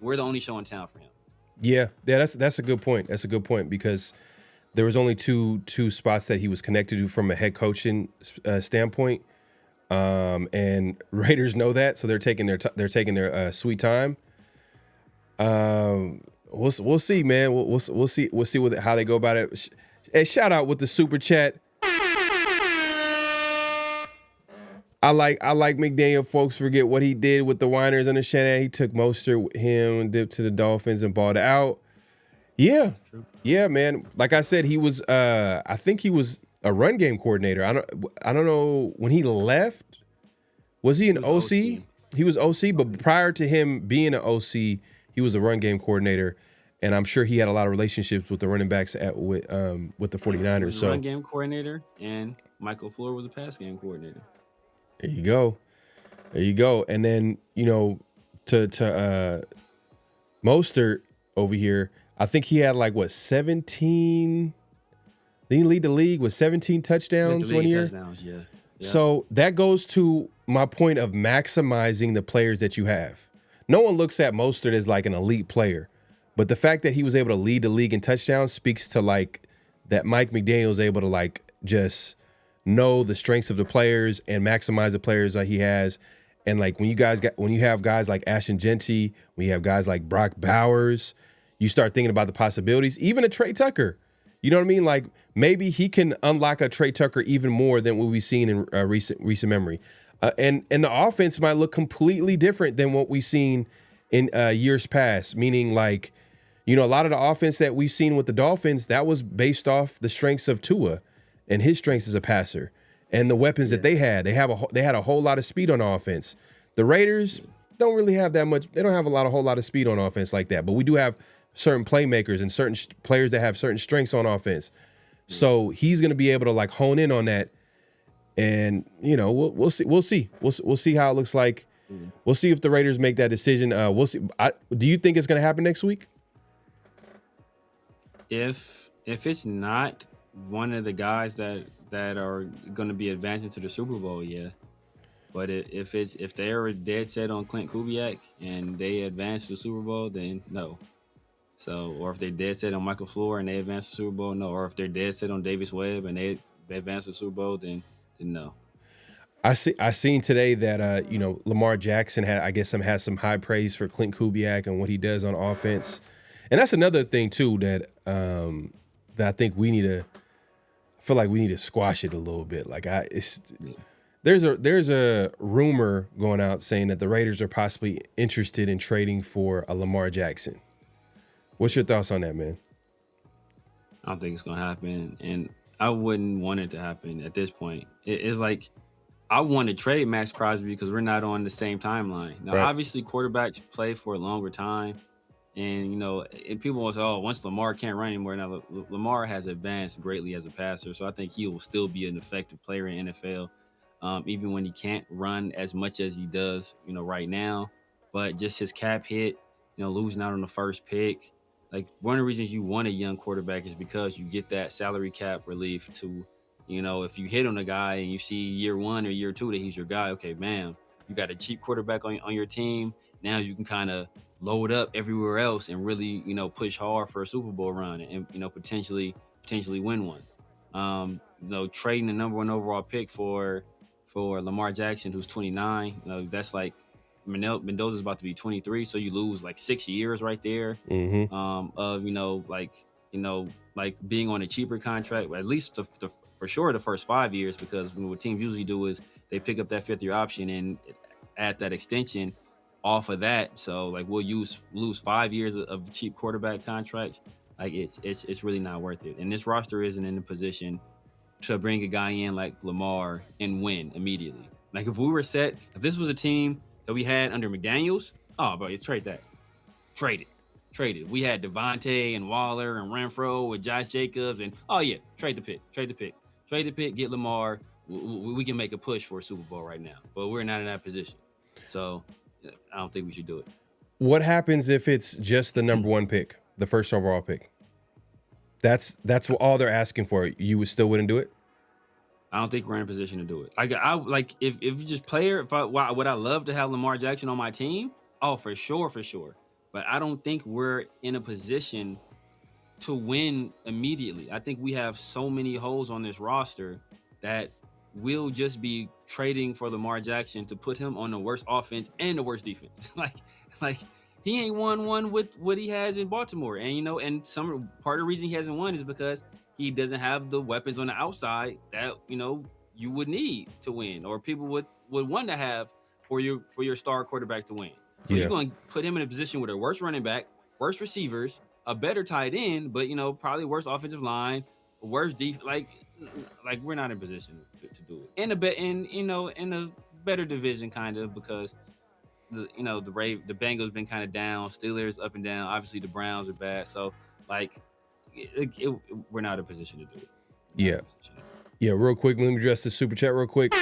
we're the only show in town for him. Yeah, that's a good point. That's a good point because there was only two spots that he was connected to from a head coaching standpoint, and Raiders know that, so they're taking their sweet time. We'll see, man. We'll see how they go about it. Hey, shout out with the super chat. I like McDaniel. Folks forget what he did with the Winers and the Shanahan. He took Mostert with him and dipped to the Dolphins and balled out. Yeah. True. Yeah, man. Like I said, he was I think he was a run game coordinator. I don't know when he left. Was he an OC? He was OC, but prior to him being an OC, he was a run game coordinator. And I'm sure he had a lot of relationships with the running backs with the 49ers. He was a run game coordinator, and Michael Floor was a pass game coordinator. There you go. And then, to Mostert over here, I think he had 17. Did he lead the league with 17 touchdowns 1 year? Touchdowns, yeah. So that goes to my point of maximizing the players that you have. No one looks at Mostert as an elite player, but the fact that he was able to lead the league in touchdowns speaks to that Mike McDaniel is able to just know the strengths of the players and maximize the players that he has. And when you have guys like Ashton Genty, when you have guys like Brock Bowers, you start thinking about the possibilities. Even a Trey Tucker, you know what I mean? Maybe he can unlock a Trey Tucker even more than what we've seen in recent memory. And the offense might look completely different than what we've seen in years past. Meaning a lot of the offense that we've seen with the Dolphins, that was based off the strengths of Tua and his strengths as a passer and the weapons that they had. They had a whole lot of speed on offense. The Raiders don't really have that much. They don't have a whole lot of speed on offense like that. But we do have certain playmakers and certain players that have certain strengths on offense. So he's going to be able to hone in on that. And we'll see. We'll see how it looks like. We'll see if the Raiders make that decision. We'll see. Do you think it's going to happen next week? If it's not one of the guys that are going to be advancing to the Super Bowl, yeah. But if they're dead set on Clint Kubiak and they advance to the Super Bowl, then no. So, or if they're dead set on Michael Floor and they advance to the Super Bowl, no. Or if they're dead set on Davis Webb and they advance to the Super Bowl, then no. I seen today that Lamar Jackson had some high praise for Clint Kubiak and what he does on offense, and that's another thing too that I think we need to. I feel like we need to squash it a little bit. There's a rumor going out saying that the Raiders are possibly interested in trading for a Lamar Jackson, What's your thoughts on that, man? I don't think it's gonna happen, and I wouldn't want it to happen at this point. It's like I want to trade Max Crosby because we're not on the same timeline. Now, Right. obviously, quarterbacks play for a longer time, and and people will say, "Oh, once Lamar can't run anymore." Now, Lamar has advanced greatly as a passer, so I think he will still be an effective player in NFL, even when he can't run as much as he does, right now. But just his cap hit, losing out on the first pick. Like, one of the reasons you want a young quarterback is because you get that salary cap relief to, if you hit on a guy and you see year 1 or year 2 that he's your guy, okay, bam, you got a cheap quarterback on your team. Now you can kind of load up everywhere else and really, push hard for a Super Bowl run and, potentially win one. Trading the number 1 overall pick for Lamar Jackson, who's 29, that's like Mendoza's about to be 23, so you lose like 6 years right there, Mm-hmm. of like being on a cheaper contract, at least for sure the first 5 years, because what teams usually do is they pick up that 5th-year option and add that extension off of that. So like we'll lose 5 years of cheap quarterback contracts. Like it's really not worth it. And this roster isn't in a position to bring a guy in like Lamar and win immediately. Like if this was a team that we had under McDaniels, oh, bro, you trade that. Trade it. We had Devontae and Waller and Renfro with Josh Jacobs, and oh yeah, trade the pick, get Lamar. We can make a push for a Super Bowl right now, but we're not in that position. So I don't think we should do it. What happens if it's just the number 1 pick, the first overall pick? That's all they're asking for. You still wouldn't do it? I don't think we're in a position to do it. I like if you just would I love to have Lamar Jackson on my team? Oh, for sure. But I don't think we're in a position to win immediately. I think we have so many holes on this roster that we'll just be trading for Lamar Jackson to put him on the worst offense and the worst defense. like he ain't won one with what he has in Baltimore. And and some part of the reason he hasn't won is because he doesn't have the weapons on the outside that you would need to win, or people would want to have for your star quarterback to win. So you're going to put him in a position with a worse running back, worse receivers, a better tight end, but probably worse offensive line, worse defense. Like we're not in position to do it. In a better division, kind of, because the Bengals been kind of down, Steelers up and down. Obviously the Browns are bad, so like we're not in a position to do it. Yeah. Real quick, let me address the super chat real quick.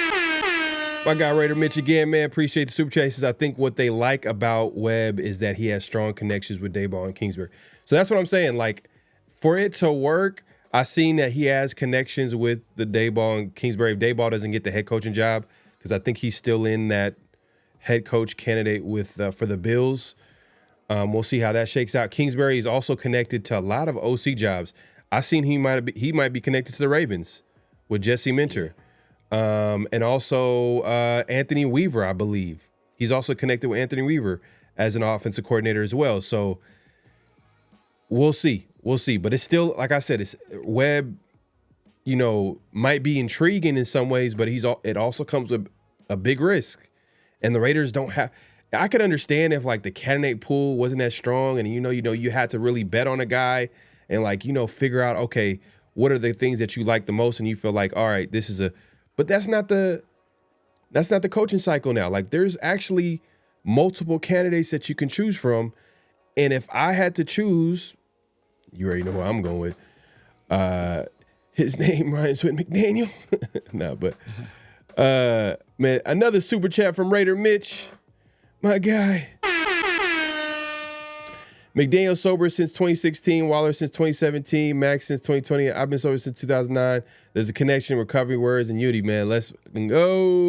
My guy Raider Mitch again, man. Appreciate the super chat. He says, I think what they like about Webb is that he has strong connections with Daboll and Kingsbury. So that's what I'm saying. Like, for it to work, I seen that he has connections with the Daboll and Kingsbury. If Daboll doesn't get the head coaching job, because I think he's still in that head coach candidate with for the Bills. We'll see how that shakes out. Kingsbury is also connected to a lot of OC jobs. I seen he might be connected to the Ravens with Jesse Minter. And also Anthony Weaver, I believe. He's also connected with Anthony Weaver as an offensive coordinator as well. So we'll see. But it's still, like I said, it's Webb, might be intriguing in some ways, but it also comes with a big risk. And the Raiders don't have. I could understand if like the candidate pool wasn't as strong, and you had to really bet on a guy and figure out, okay, what are the things that you like the most, and you feel like, all right, this is but that's not the coaching cycle now. Like, there's actually multiple candidates that you can choose from, and if I had to choose, you already know who I'm going with. His name rhymes with McDaniel. No, but man, another super chat from Raider Mitch, my guy. McDaniel sober since 2016, Waller since 2017, Max since 2020. I've been sober since 2009. There's a connection, recovery, words, and unity, man. Let's go.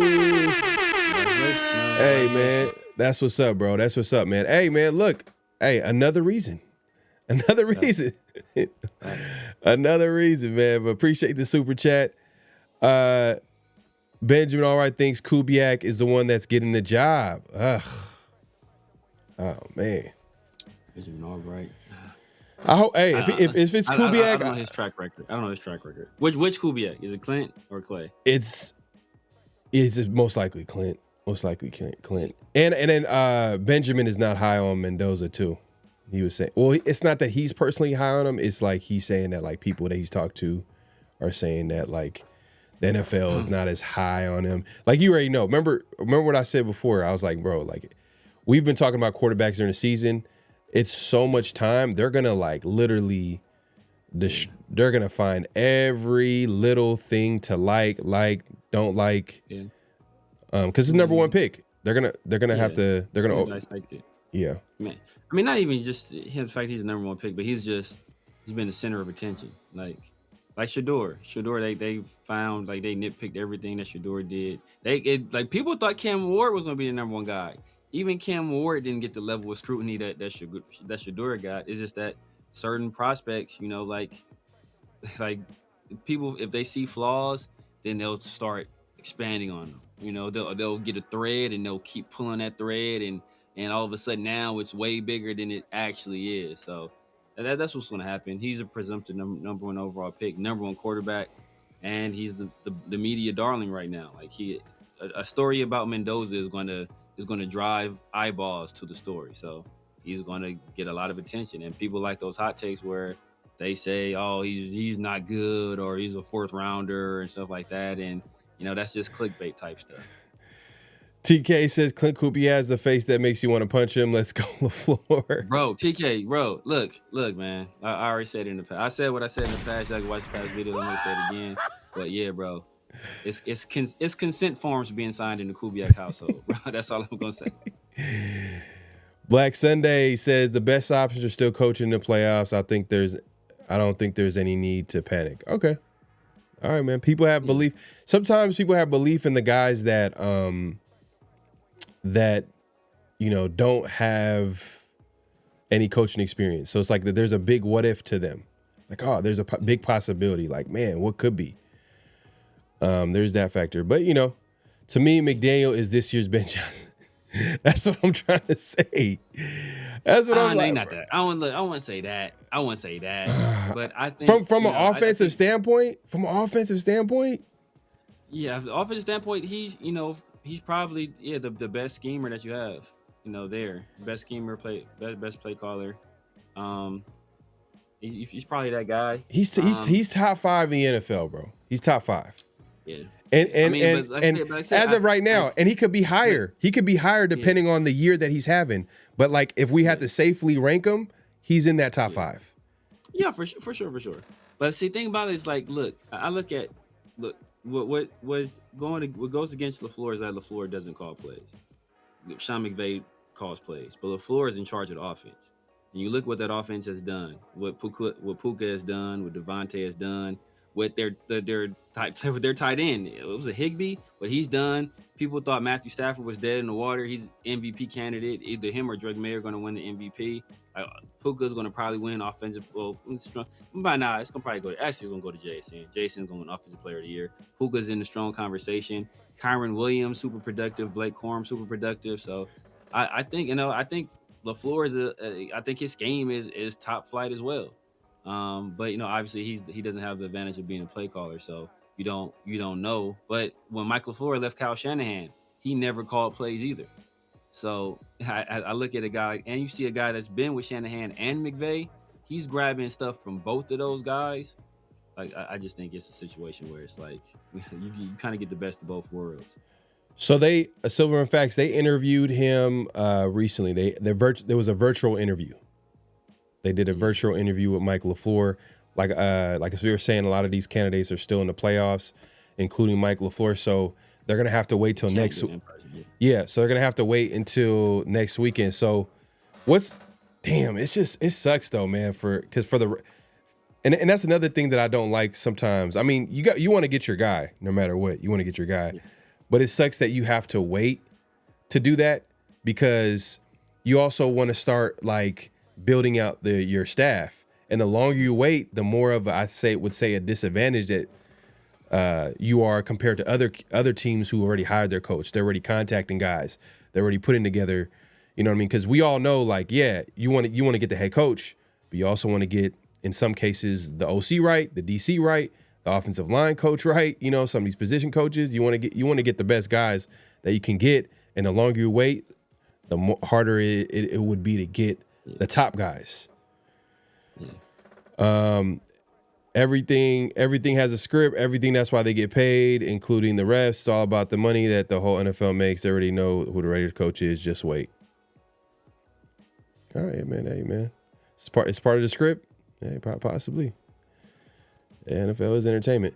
Hey, man. That's what's up, bro. That's what's up, man. Hey, man, look. Hey, another reason. Another reason, man. But appreciate the super chat. Benjamin Allright thinks Kubiak is the one that's getting the job. Ugh. Oh, man. Benjamin Allright. I hope. Hey, if it's Kubiak, I don't know his track record. Which Kubiak? Is it Clint or Clay? It's most likely Clint. And then Benjamin is not high on Mendoza too. He was saying, well, it's not that he's personally high on him. It's like he's saying that like people that he's talked to are saying that like the NFL is not as high on him. Like you already know. Remember what I said before? I was like, bro, like we've been talking about quarterbacks during the season. It's so much time. They're gonna like literally, they're gonna find every little thing to like, don't like, because it's number one pick. They're gonna have to. They're gonna dissect it. Yeah. Man, I mean, not even just the fact he's the number one pick, but he's been the center of attention. Like Shador, they found like they nitpicked everything that Shador did. Like people thought Cam Ward was gonna be the number one guy. Even Cam Ward didn't get the level of scrutiny that Shador got. It's just that certain prospects, you know, like people, if they see flaws, then they'll start expanding on them. You know, they'll get a thread and they'll keep pulling that thread, and all of a sudden now it's way bigger than it actually is. So that's what's going to happen. He's a presumptive number one overall pick, number one quarterback, and he's the media darling right now. Like a story about Mendoza is going to drive eyeballs to the story. So he's going to get a lot of attention, and people like those hot takes where they say, "Oh, he's not good," or "He's a fourth rounder" and stuff like that. And you know, that's just clickbait type stuff. TK says Clint Kubiak has the face that makes you want to punch him. Let's go LaFleur. Bro, TK, look, man. I already said it in the past. I said what I said in the past. Y'all can watch the past video. I'm gonna say it again. But yeah, bro, it's consent forms being signed in the Kubiak household, bro. That's all I'm gonna say. Black Sunday says the best options are still coaching the playoffs. I don't think there's any need to panic. Okay. All right, man. People have belief. Sometimes people have belief in the guys that you know don't have any coaching experience. So it's like there's a big what if to them. Like, oh, there's a big possibility. Like, man, what could be? There's that factor. But you know, to me, McDaniel is this year's Ben Johnson. That's what I'm trying to say. That's what I'm like. Not that. I wouldn't say that. But I think from an offensive standpoint, yeah, from the offensive standpoint, he's probably the best schemer that you have. You know, best schemer, best play caller. He's probably that guy. He's top 5 in the NFL, bro. He's top 5. Yeah. And as of right now, and he could be higher. He could be higher depending on the year that he's having. But like, if we had to safely rank him, he's in that top 5. Yeah, for sure. But see, thing about it is like, look, what goes against LaFleur is that LaFleur doesn't call plays. Sean McVay calls plays, but LaFleur is in charge of the offense. And you look what that offense has done, what Puka has done, what Devontae has done, with their tight end. It was a Higbee, what he's done. People thought Matthew Stafford was dead in the water. He's MVP candidate. Either him or Drake May are going to win the MVP. Puka's going to probably win offensive. Well, by now it's going to probably go. Actually, it's going to go to Jason. Jason's going to win offensive player of the year. Puka's in the strong conversation. Kyron Williams, super productive. Blake Corum, super productive. So I think LaFleur I think his game is top flight as well. But obviously he doesn't have the advantage of being a play caller, so you don't know. But when Mike LaFleur left Kyle Shanahan, he never called plays either. So I look at a guy, and you see a guy that's been with Shanahan and McVay. He's grabbing stuff from both of those guys. Like I just think it's a situation where it's like you kind of get the best of both worlds. So Silver and Facts, they interviewed him recently. There was a virtual interview. They did a virtual interview with Mike LaFleur. Like as we were saying, a lot of these candidates are still in the playoffs, including Mike LaFleur. So they're gonna have to wait till next. So they're gonna have to wait until next weekend. So it sucks though, man. And that's another thing that I don't like sometimes. I mean, you want to get your guy no matter what. You want to get your guy, but it sucks that you have to wait to do that because you also want to start like building out your staff, and the longer you wait, the more of a disadvantage that you are compared to other teams who already hired their coach. They're already contacting guys. They're already putting together, you know what I mean? Because we all know, like, yeah, you want to get the head coach, but you also want to get, in some cases, the OC right, the DC right, the offensive line coach right. You know, some of these position coaches. You want to get the best guys that you can get, and the longer you wait, the harder it would be to get Yeah. the top guys. Yeah. Everything has a script. Everything, that's why they get paid, including the refs. It's all about the money that the whole NFL makes. They already know who the Raiders coach is. Just wait. All right, man. Hey, man. It's part of the script. Hey, possibly. The NFL is entertainment.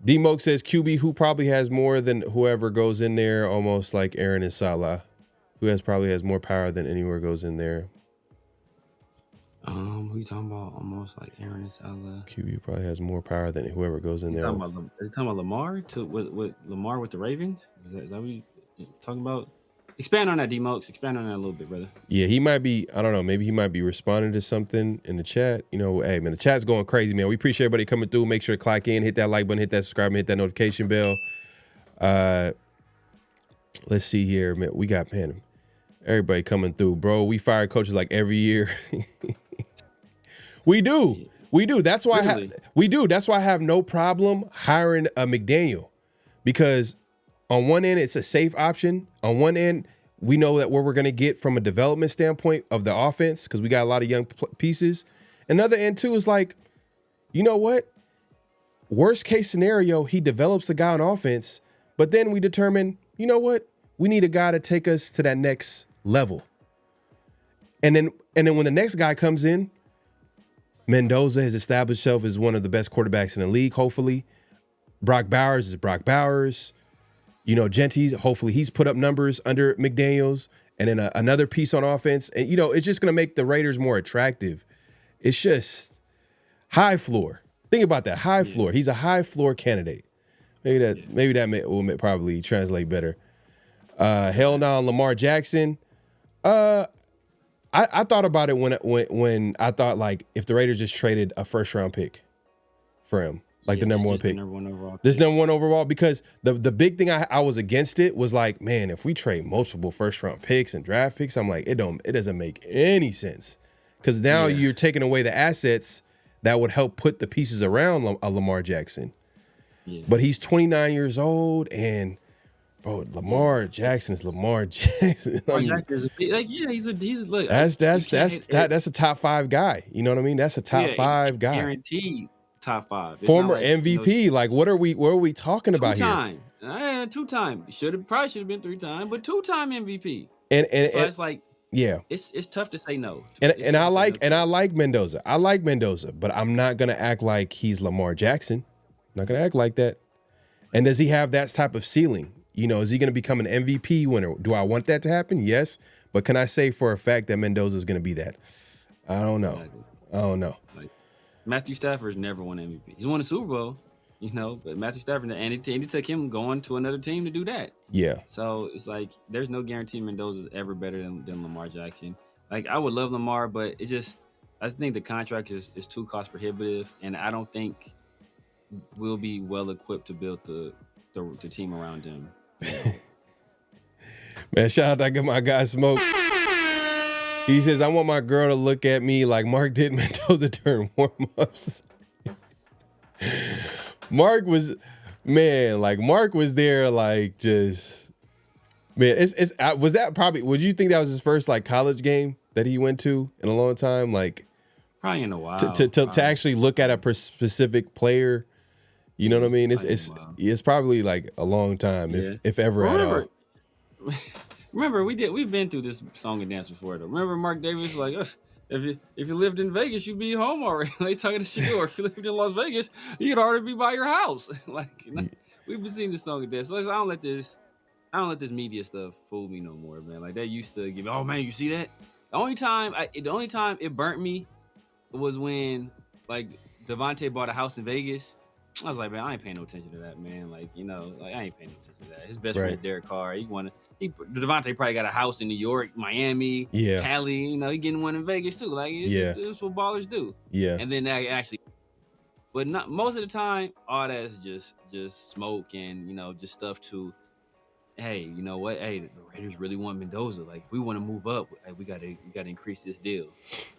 D-Moke says QB who probably has more than whoever goes in there, almost like Aaron and Salah, who probably has more power than anywhere goes in there. Who you talking about? Almost like Aaron and Salah. QB probably has more power than whoever goes in there. Is he talking about Lamar with Lamar with the Ravens? Is that what you talking about? Expand on that, D-Mokes. Expand on that a little bit, brother. Yeah, he might be, I don't know, maybe he might be responding to something in the chat. You know, hey, man, the chat's going crazy, man. We appreciate everybody coming through. Make sure to clock in, hit that like button, hit that subscribe, and hit that notification bell. Let's see here, man. We got, man, everybody coming through, bro. We fire coaches like every year. We do. That's why That's why I have no problem hiring a McDaniel, because on one end, it's a safe option. On one end, we know that what we're going to get from a development standpoint of the offense, because we got a lot of young pieces. Another end, too, is like, you know what? Worst case scenario, he develops a guy on offense, but then we determine, you know what? We need a guy to take us to that next level. And then when the next guy comes in, Mendoza has established himself as one of the best quarterbacks in the league, hopefully. Brock Bowers is Brock Bowers. You know, Genty, hopefully he's put up numbers under McDaniels, and then another piece on offense. And, you know, it's just going to make the Raiders more attractive. It's just high floor. Think about that, high floor. He's a high floor candidate. Maybe that will probably translate better. Hell no, Lamar Jackson. I thought about it when I thought, like, if the Raiders just traded a first round pick for him. Like the number one pick. Number one overall, because the big thing I was against it was like, man, if we trade multiple first round picks and draft picks, I'm like, it doesn't make any sense, because now you're taking away the assets that would help put the pieces around a Lamar Jackson. Yeah. But he's 29 years old, and bro, Lamar Jackson is Lamar Jackson. Lamar Jackson is he's look. That's a top 5 guy. You know what I mean? That's a top 5 guy. Guaranteed. Top 5. It's former MVP. Like, what are we talking about here? 2-time. Probably should have been 3-time, but 2-time MVP. And so it's like, yeah, it's tough to say no. And I like Mendoza. I like Mendoza, but I'm not gonna act like he's Lamar Jackson. I'm not gonna act like that. And does he have that type of ceiling? You know, is he gonna become an MVP winner? Do I want that to happen? Yes, but can I say for a fact that Mendoza is gonna be that? I don't know. Matthew Stafford's never won MVP. He's won a Super Bowl, you know, but Matthew Stafford, and it took him going to another team to do that. Yeah. So it's like, there's no guarantee Mendoza's ever better than Lamar Jackson. Like, I would love Lamar, but I think the contract is too cost prohibitive, and I don't think we'll be well equipped to build the team around him. You know? Man, shout out to my guy Smoke. He says, I want my girl to look at me like Mark did Mendoza during warm-ups. Mark was there, like, just, man, was that probably, would you think that was his first, like, college game that he went to in a long time? Like, probably in a while. To actually look at a specific player, you know what I mean? It's probably, like, a long time, if ever at all. Remember, we've been through this song and dance before, though. Remember, Mark Davis was like, if you lived in Vegas, you'd be home already. Like, talking to Shador. If you lived in Las Vegas, you'd already be by your house. Like, we've been seeing this song and dance. So I don't let this media stuff fool me no more, man. Like, they used to give, oh man, you see that? The only time it burnt me was when, like, Devontae bought a house in Vegas. I was like, man, I ain't paying no attention to that, man. Like, you know, like, I ain't paying no attention to that. His best friend is Derek Carr. Devontae probably got a house in New York, Miami, Cali. You know, he getting one in Vegas too. Like, it's what ballers do. Yeah. And then that actually, but not most of the time, all that is just smoke and, you know, just stuff to, hey, you know what? Hey, the Raiders really want Mendoza. Like, if we want to move up, we gotta increase this deal.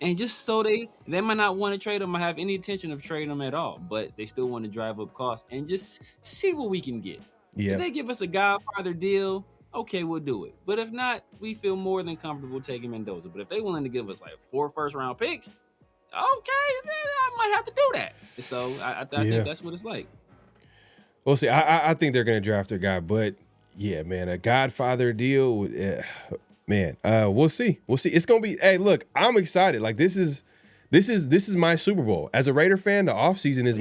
And just so they might not want to trade him or have any intention of trading him at all, but they still want to drive up costs and just see what we can get. Yeah. If they give us a Godfather deal, okay, we'll do it. But if not, we feel more than comfortable taking Mendoza. But if they willing to give us like 4 first-round picks, okay, then I might have to do that. So I think that's what it's like. We'll see. I think they're going to draft their guy, but yeah, man, a Godfather deal, man. We'll see. It's going to be. Hey, look, I'm excited. Like this is my Super Bowl. As a Raider fan, the offseason is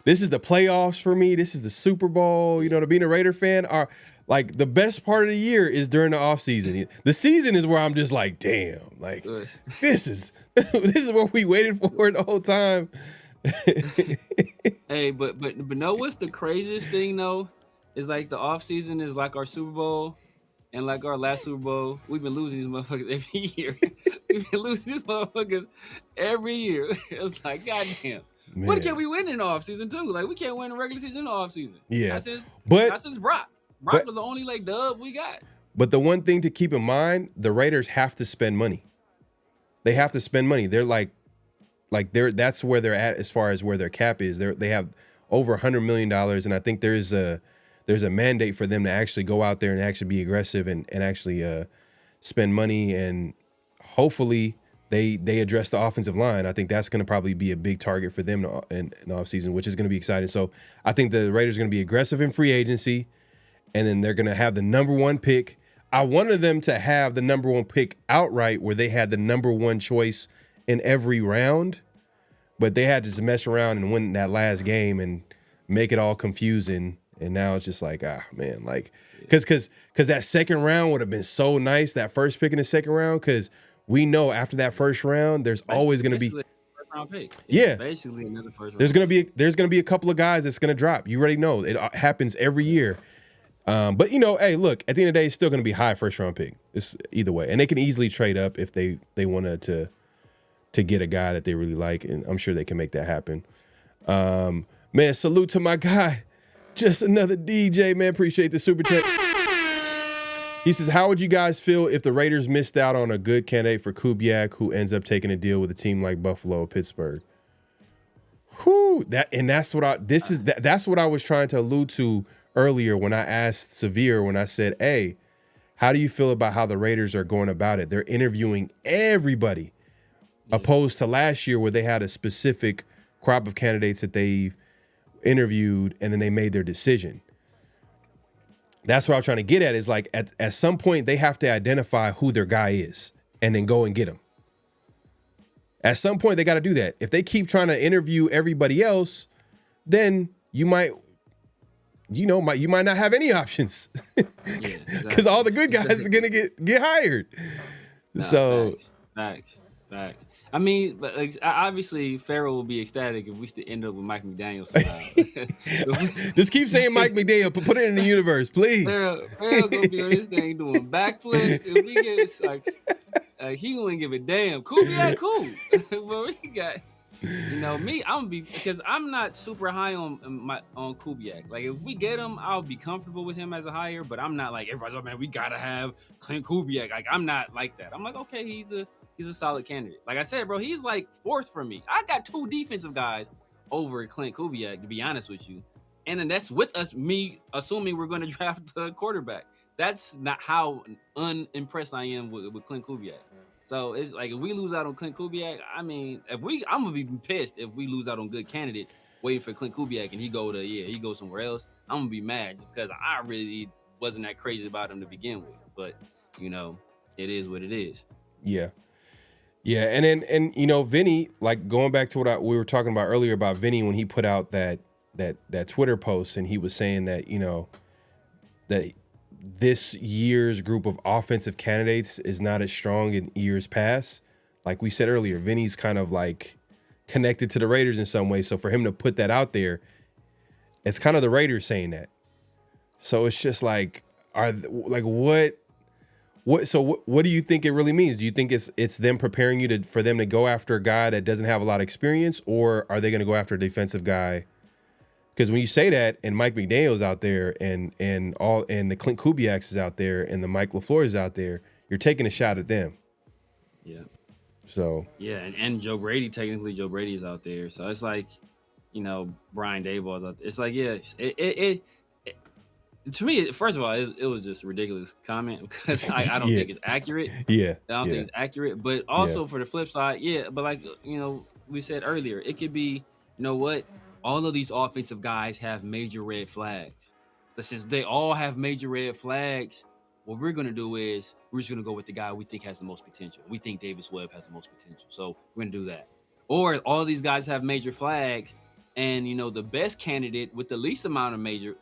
this is the playoffs for me. This is the Super Bowl. You know, to being a Raider fan, like the best part of the year is during the offseason. The season is where I'm just like, damn, like this is what we waited for the whole time. Hey, but know what's the craziest thing though? Is like the off season is like our Super Bowl, and like our last Super Bowl, we've been losing these motherfuckers every year. We've been losing these motherfuckers every year. It was like, goddamn. What can we win in the off season too? Like we can't win the regular season in the off season. Yeah, not since Brock. Brock was the only like dub we got. But the one thing to keep in mind, the Raiders have to spend money. They have to spend money. They're that's where they're at as far as where their cap is. They have over $100 million, and I think there's a mandate for them to actually go out there and actually be aggressive and actually spend money, and hopefully they address the offensive line. I think that's going to probably be a big target for them in the offseason, which is going to be exciting. So I think the Raiders are going to be aggressive in free agency, and then they're going to have the number 1 pick. I wanted them to have the number 1 pick outright, where they had the number 1 choice in every round, but they had to just mess around and win that last game and make it all confusing. And now it's just like, man, like, because that second round would have been so nice, that first pick in the second round, because we know after that first round, there's always going to be first round pick. Yeah, basically another first round. There's gonna be a couple of guys that's gonna drop. You already know it happens every year. But hey, look, at the end of the day, it's still gonna be high first round pick. It's either way, and they can easily trade up if they wanted to get a guy that they really like, and I'm sure they can make that happen. Man, salute to my guy. Just another DJ, man. Appreciate the super chat. He says, how would you guys feel if the Raiders missed out on a good candidate for Kubiak, who ends up taking a deal with a team like Buffalo or Pittsburgh? Whew, that's what I was trying to allude to earlier when I asked Severe, when I said, hey, how do you feel about how the Raiders are going about it? They're interviewing everybody, opposed to last year where they had a specific crop of candidates that they've interviewed and then they made their decision. That's what I was trying to get at, is like at some point they have to identify who their guy is and then go and get him. At some point they got to do that. If they keep trying to interview everybody else, then you might not have any options, because all the good guys are gonna get hired. No, so facts. I mean, but like, obviously, Pharaoh will be ecstatic if we still end up with Mike McDaniel somehow. Just keep saying Mike McDaniel, but put it in the universe, please. Pharaoh gonna be on this thing doing backflips. If we get like he wouldn't give a damn. Kubiak, cool. But we got, me. I'm gonna be, because I'm not super high on Kubiak. Like if we get him, I'll be comfortable with him as a hire. But I'm not like everybody's like, man, we gotta have Clint Kubiak. Like I'm not like that. I'm like, okay, he's a solid candidate. Like I said, bro, he's like 4th for me. I got 2 defensive guys over Clint Kubiak, to be honest with you. And then that's with me assuming we're going to draft the quarterback. That's not how unimpressed I am with Clint Kubiak. So it's like, if we lose out on Clint Kubiak, I mean, I'm going to be pissed if we lose out on good candidates waiting for Clint Kubiak and he go somewhere else. I'm going to be mad just because I really wasn't that crazy about him to begin with. But, it is what it is. Yeah. Yeah, and Vinny, like going back to what we were talking about earlier about Vinny, when he put out that Twitter post, and he was saying that that this year's group of offensive candidates is not as strong in years past. Like we said earlier, Vinny's kind of like connected to the Raiders in some way, so for him to put that out there, it's kind of the Raiders saying that. So it's just like, what do you think it really means? Do you think it's them preparing you for them to go after a guy that doesn't have a lot of experience, or are they going to go after a defensive guy? Because when you say that, and Mike McDaniel's out there, and the Clint Kubiaks is out there, and the Mike LaFleur is out there, you're taking a shot at them. Yeah. So. Yeah, and Joe Brady, technically Joe Brady is out there, so it's like, Brian Daboll's out there. It's like, yeah, To me, first of all, it was just a ridiculous comment because I don't Yeah, think it's accurate. yeah, I don't yeah, think it's accurate. But yeah. also for the flip side, yeah. But like we said earlier, it could be, you know what? All of these offensive guys have major red flags. So since they all have major red flags, what we're gonna do is we're just gonna go with the guy we think has the most potential. We think Davis Webb has the most potential, so we're gonna do that. Or all these guys have major flags, and the best candidate with the least amount of major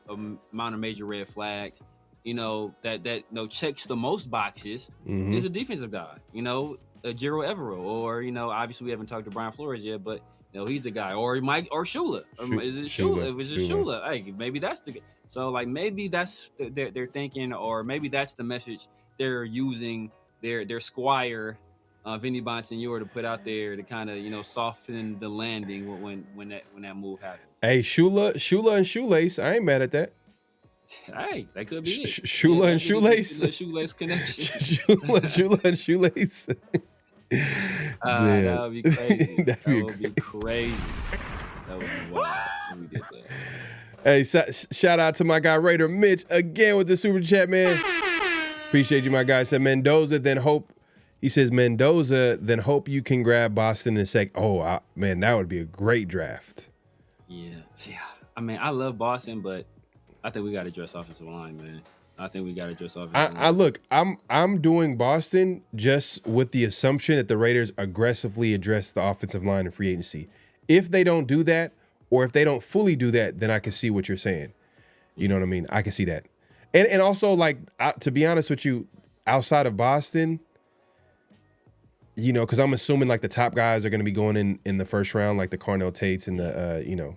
red flags, that checks the most boxes Hmm. is a defensive guy, Jiro Evero, or obviously we haven't talked to Brian Flores yet, but he's a guy, or Mike or Shula. Is it Shula? If it's just Shula, hey, maybe that's the. So like maybe that's they're thinking, or maybe that's the message they're using their squire, Vinny Bonsignor, to put out there to kind of soften the landing when that move happens. Hey, Shula, and Shoelace. I ain't mad at that. Hey, that could be it. Yeah, Shula and that could be Shoelace. the shoelace connection. Shula and Shoelace. That Damn. would be crazy. That'd That be would be crazy. That would be wild if we did that. Hey, shout out to my guy Raider Mitch again with the super chat, man. Appreciate you, my guy. Said Mendoza, then hope. He says Mendoza, then hope you can grab Boston in a sec. Oh, man, that would be a great draft. Yeah. I mean, I love Boston, but I think we got to address offensive line, man. I think we got to address offensive line. Look, I'm doing Boston just with the assumption that the Raiders aggressively address the offensive line in free agency. If they don't do that, or if they don't fully do that, then I can see what you're saying. You know what I mean? I can see that. And also, like, to be honest with you, outside of Boston, because I'm assuming like the top guys are going to be going in the first round, like the Carnell Tates and the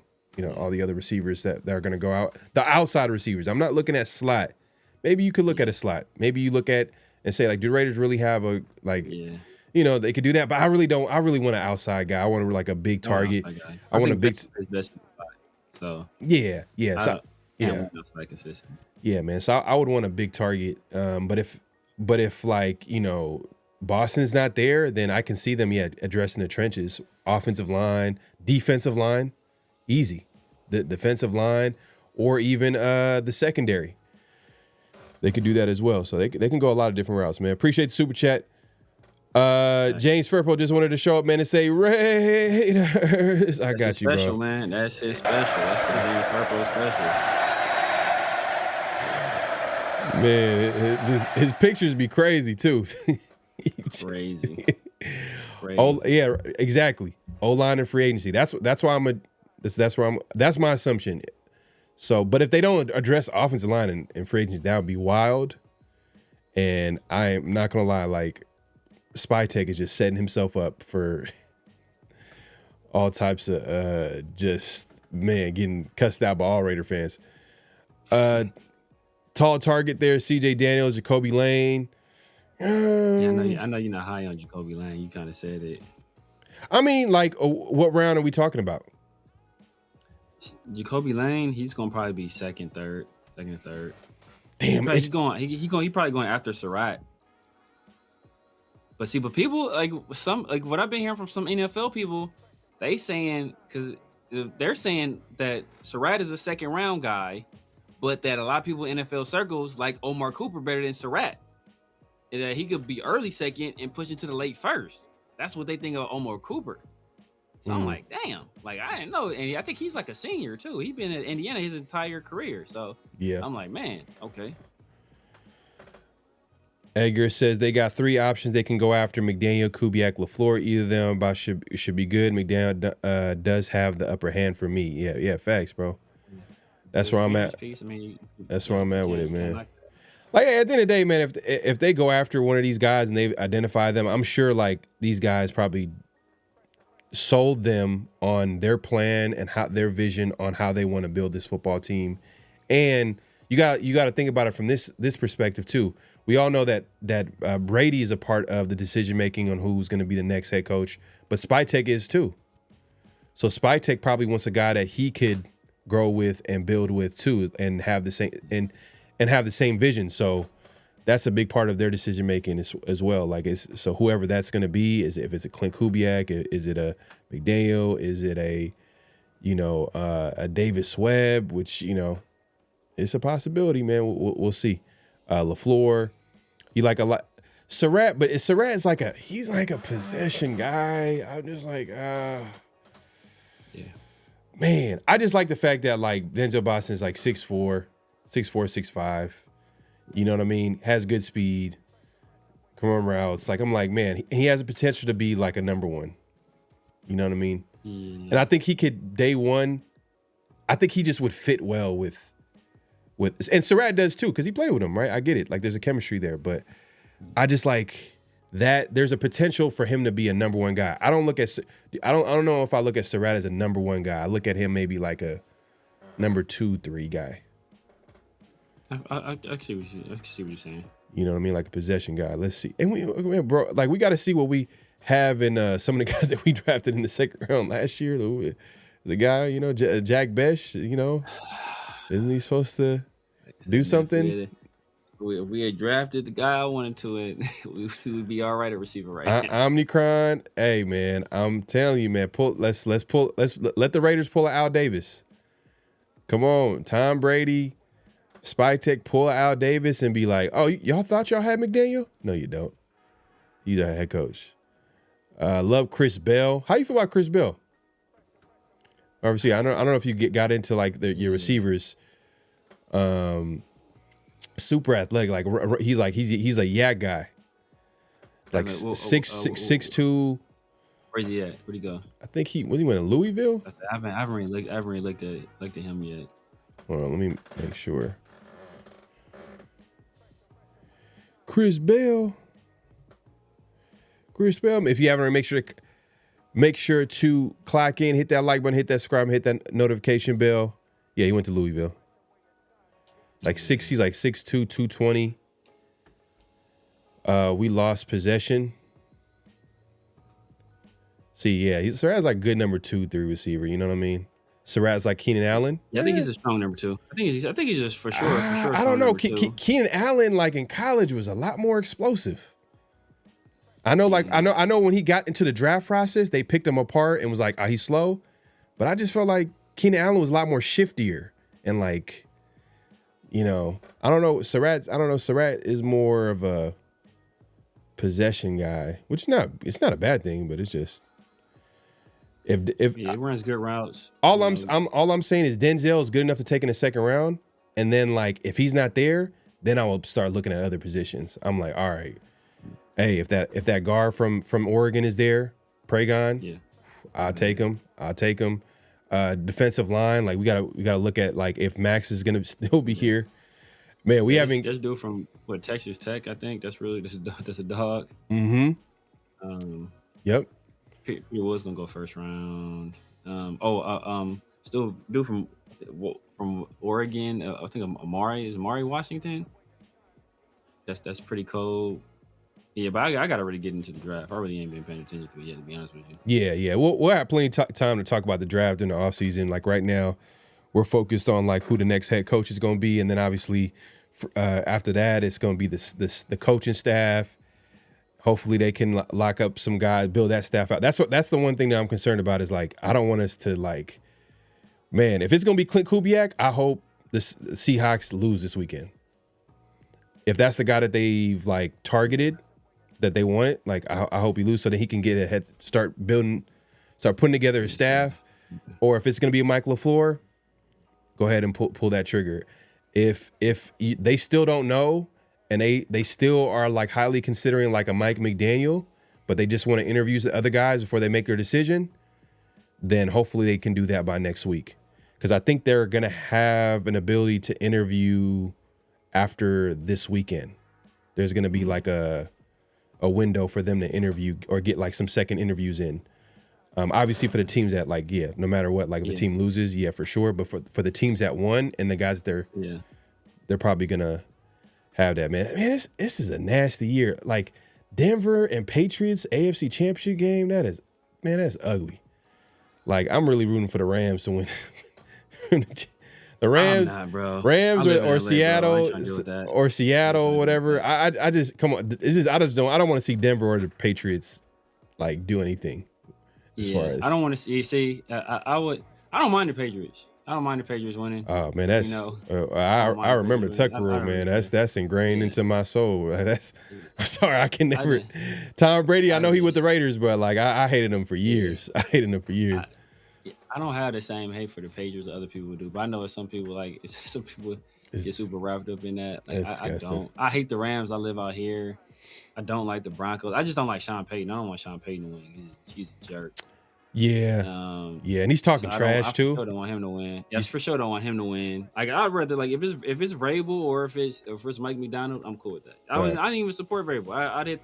all the other receivers that are going to go out. The outside receivers. I'm not looking at slot. Maybe you could look at a slot. Maybe you look at and say, like, do the Raiders really have a, like, they could do that. But I really don't. I really want an outside guy. I want like a big target. I want a big. So yeah. So yeah, consistent. Yeah, man. So I would want a big target. But if like Boston's not there, then I can see them addressing the trenches, offensive line, defensive line, easy, the defensive line, or even the secondary. They could do that as well. So they can go a lot of different routes, man. Appreciate the super chat. James Furpo just wanted to show up, man, and say Raiders. I got you, special, bro. Man. That's his special. That's the James Furpo special. Man, his pictures be crazy too. Crazy. Oh yeah, exactly. O-line and free agency. That's why that's my assumption. So, but if they don't address offensive line and free agency, that would be wild. And I am not gonna lie, like Spytek is just setting himself up for all types of getting cussed out by all Raider fans. Tall target there, CJ Daniels, Jacoby Lane. Yeah, I know you're not high on Jacoby Lane. You kind of said it. I mean, like, what round are we talking about? Jacoby Lane, he's gonna probably be second or third. Damn, he's probably going after Surratt. But people like what I've been hearing from some NFL people, they're saying that Surratt is a second round guy, but that a lot of people in NFL circles like Omar Cooper better than Surratt. And that he could be early second and push it to the late first. That's what they think of Omar Cooper. So I'm like, damn, like I didn't know. And I think he's like a senior too. He's been at Indiana his entire career. So yeah, I'm like, man, okay. Edgar says they got 3 options they can go after: McDaniel, Kubiak, LaFleur. Either of them should be good. McDaniel does have the upper hand for me. Yeah, facts, bro. That's where I'm at. That's where I'm at with it, man. Like at the end of the day, man, if they go after one of these guys and they identify them, I'm sure like these guys probably sold them on their plan and how their vision on how they want to build this football team. And you got to think about it from this perspective too. We all know that Brady is a part of the decision making on who's going to be the next head coach, but Spytek is too. So Spytek probably wants a guy that he could grow with and build with too, and have the same and have the same vision. So that's a big part of their decision making as well. Like so whoever that's going to be, if it's a Clint Kubiak, is it a McDaniel, is it a Davis Webb, which it's a possibility, man. We'll see. LaFleur, you like a lot. Surratt, but Surratt's he's like a possession guy. I'm just like, Yeah. man, I just like the fact that like Denzel Boston's like 6'4", 6'5". You know what I mean? Has good speed. Come on routes. Like I'm like, man, he has the potential to be like a number one. You know what I mean? Yeah. And I think he could day one. I think he just would fit well with and Surratt does too, because he played with him, right? I get it. Like there's a chemistry there, but I just like that there's a potential for him to be a number one guy. I don't know if I look at Surratt as a number one guy. I look at him maybe like a number 2, 3 guy. I see what you're saying. You know what I mean? Like a possession guy. Let's see. And we got to see what we have in some of the guys that we drafted in the second round last year. The guy, you know, Jack Besh, you know, isn't he supposed to do something? If we had drafted the guy I wanted to it, we would be all right at receiver right now. Omnicron, hey man, I'm telling you, man, let's let the Raiders pull Al Davis. Come on, Tom Brady, Spytech, pull Al Davis and be like, oh, y'all thought y'all had McDaniel? No, you don't. He's our head coach. Love Chris Bell. How you feel about Chris Bell? Obviously, I don't know if you got into like your receivers. Super athletic, like he's a yak guy, like 6'2". Where's he at? Where'd he go? I think he went to Louisville. I haven't really looked at him yet. Hold on, let me make sure. Chris Bell. If you haven't, make sure to clock in, hit that like button, hit that subscribe, hit that notification bell. Yeah, he went to Louisville. He's like 6'2", 220. We lost possession. See, yeah, Surratt's like good number 2, 3 receiver. You know what I mean? Surratt's like Keenan Allen. Yeah, I think he's a strong number 2. I think he's just for sure. I don't know. Keenan Allen, like in college, was a lot more explosive. I know when he got into the draft process, they picked him apart and was like, oh, he's slow. But I just felt like Keenan Allen was a lot more shiftier and like, you know, I don't know. Surratt is more of a possession guy, which it's not a bad thing, but it's just if he runs good routes. All I'm saying is Denzel is good enough to take in the second round, and then like if he's not there, then I will start looking at other positions. I'm like, all right, hey, if that guard from Oregon is there, Pragon, yeah, I'll take him. Defensive line, like we gotta look at like if Max is gonna still be here. Man, this dude from Texas Tech, I think that's a dog. Mm-hmm. Yep. He was gonna go first round. Still dude from Oregon. I think Amari Washington. That's pretty cool. Yeah, but I gotta really get into the draft. I really ain't been paying attention to it yet, to be honest with you. Yeah. We'll have plenty of time to talk about the draft in the offseason. Like right now, we're focused on like who the next head coach is going to be, and then obviously after that, it's going to be the coaching staff. Hopefully, they can lock up some guys, build that staff out. That's the one thing that I'm concerned about is like I don't want us to like, man, if it's going to be Clint Kubiak, I hope the Seahawks lose this weekend. If that's the guy that they've like targeted, that they want, like I hope he lose so that he can get ahead, start putting together his staff. Or if it's going to be Mike LaFleur, go ahead and pull that trigger. If they still don't know and they still are like highly considering like a Mike McDaniel, but they just want to interview the other guys before they make their decision, then hopefully they can do that by next week. Because I think they're going to have an ability to interview after this weekend. There's going to be like a window for them to interview or get like some second interviews in. Obviously for the teams that like, yeah, no matter what, like if a team loses, yeah, for sure. But for the teams that won and the guys they're probably gonna have that, man. Man, this is a nasty year. Like Denver and Patriots AFC Championship game, that's ugly. Like I'm really rooting for the Rams to win. The Rams, Rams or Seattle, or Seattle, whatever. I just come on. It's just I don't want to see Denver or the Patriots like do anything. As far as I don't want to see. I don't mind the Patriots. I don't mind the Patriots winning. Oh man, that's I remember Tuck rule, man. That's ingrained into my soul. That's I'm sorry, I can never. Tom Brady, I know he with the Raiders, but like I hated him for years. I hated him for years. I don't have the same hate for the Patriots that other people do, but I know some people get super wrapped up in that. Like I don't. I hate the Rams. I live out here. I don't like the Broncos. I just don't like Sean Payton. I don't want Sean Payton to win. He's a jerk. Yeah, and he's talking trash too. I for sure don't want him to win. Yes, for sure don't want him to win. Like I'd rather like if it's Vrabel or if it's Mike McDonald, I'm cool with that. I didn't even support Vrabel.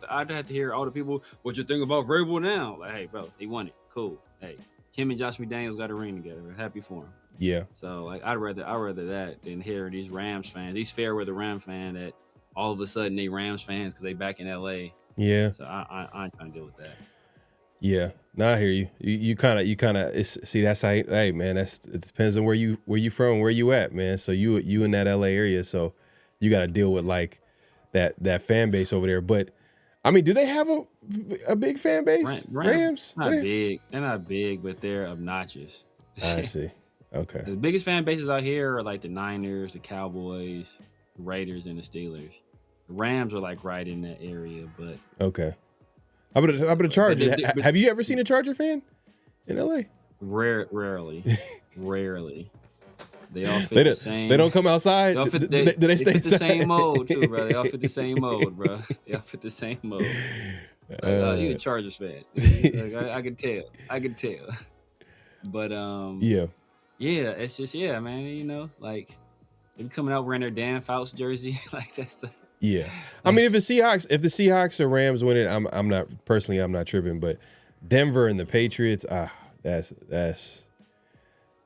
I'd have to hear all the people. What you think about Vrabel now? Like, hey, bro, he won it. Cool. Hey, him and Josh McDaniels got a ring together. We're happy for him. Yeah. So like I'd rather that than hear these Rams fans, these fair weather Rams fan that all of a sudden they Rams fans because they back in LA. Yeah. So I ain't trying to deal with that. Yeah, no, I hear you. You kind of see that's how. Hey, man, it depends on where you from, where you at, man. So you in that LA area, so you got to deal with like that fan base over there. But I mean, do they have a big fan base? Rams? Not big. They're not big, but they're obnoxious. I see. Okay. The biggest fan bases out here are like the Niners, the Cowboys, the Raiders, and the Steelers. The Rams are like right in that area, but okay. How about a Charger? Have you ever seen a Charger fan in LA? Rarely. They all fit the same. They don't come outside. Do they stay fit the same mode too, bro? They all fit the same mode, bro. They all fit the same mode. Like, you a Chargers fan? Like, I can tell. But yeah, it's just man. You know, like they be coming out wearing their Dan Fouts jersey, like that's the. Yeah, I mean, if the Seahawks or Rams win it, I'm not tripping. But Denver and the Patriots, that's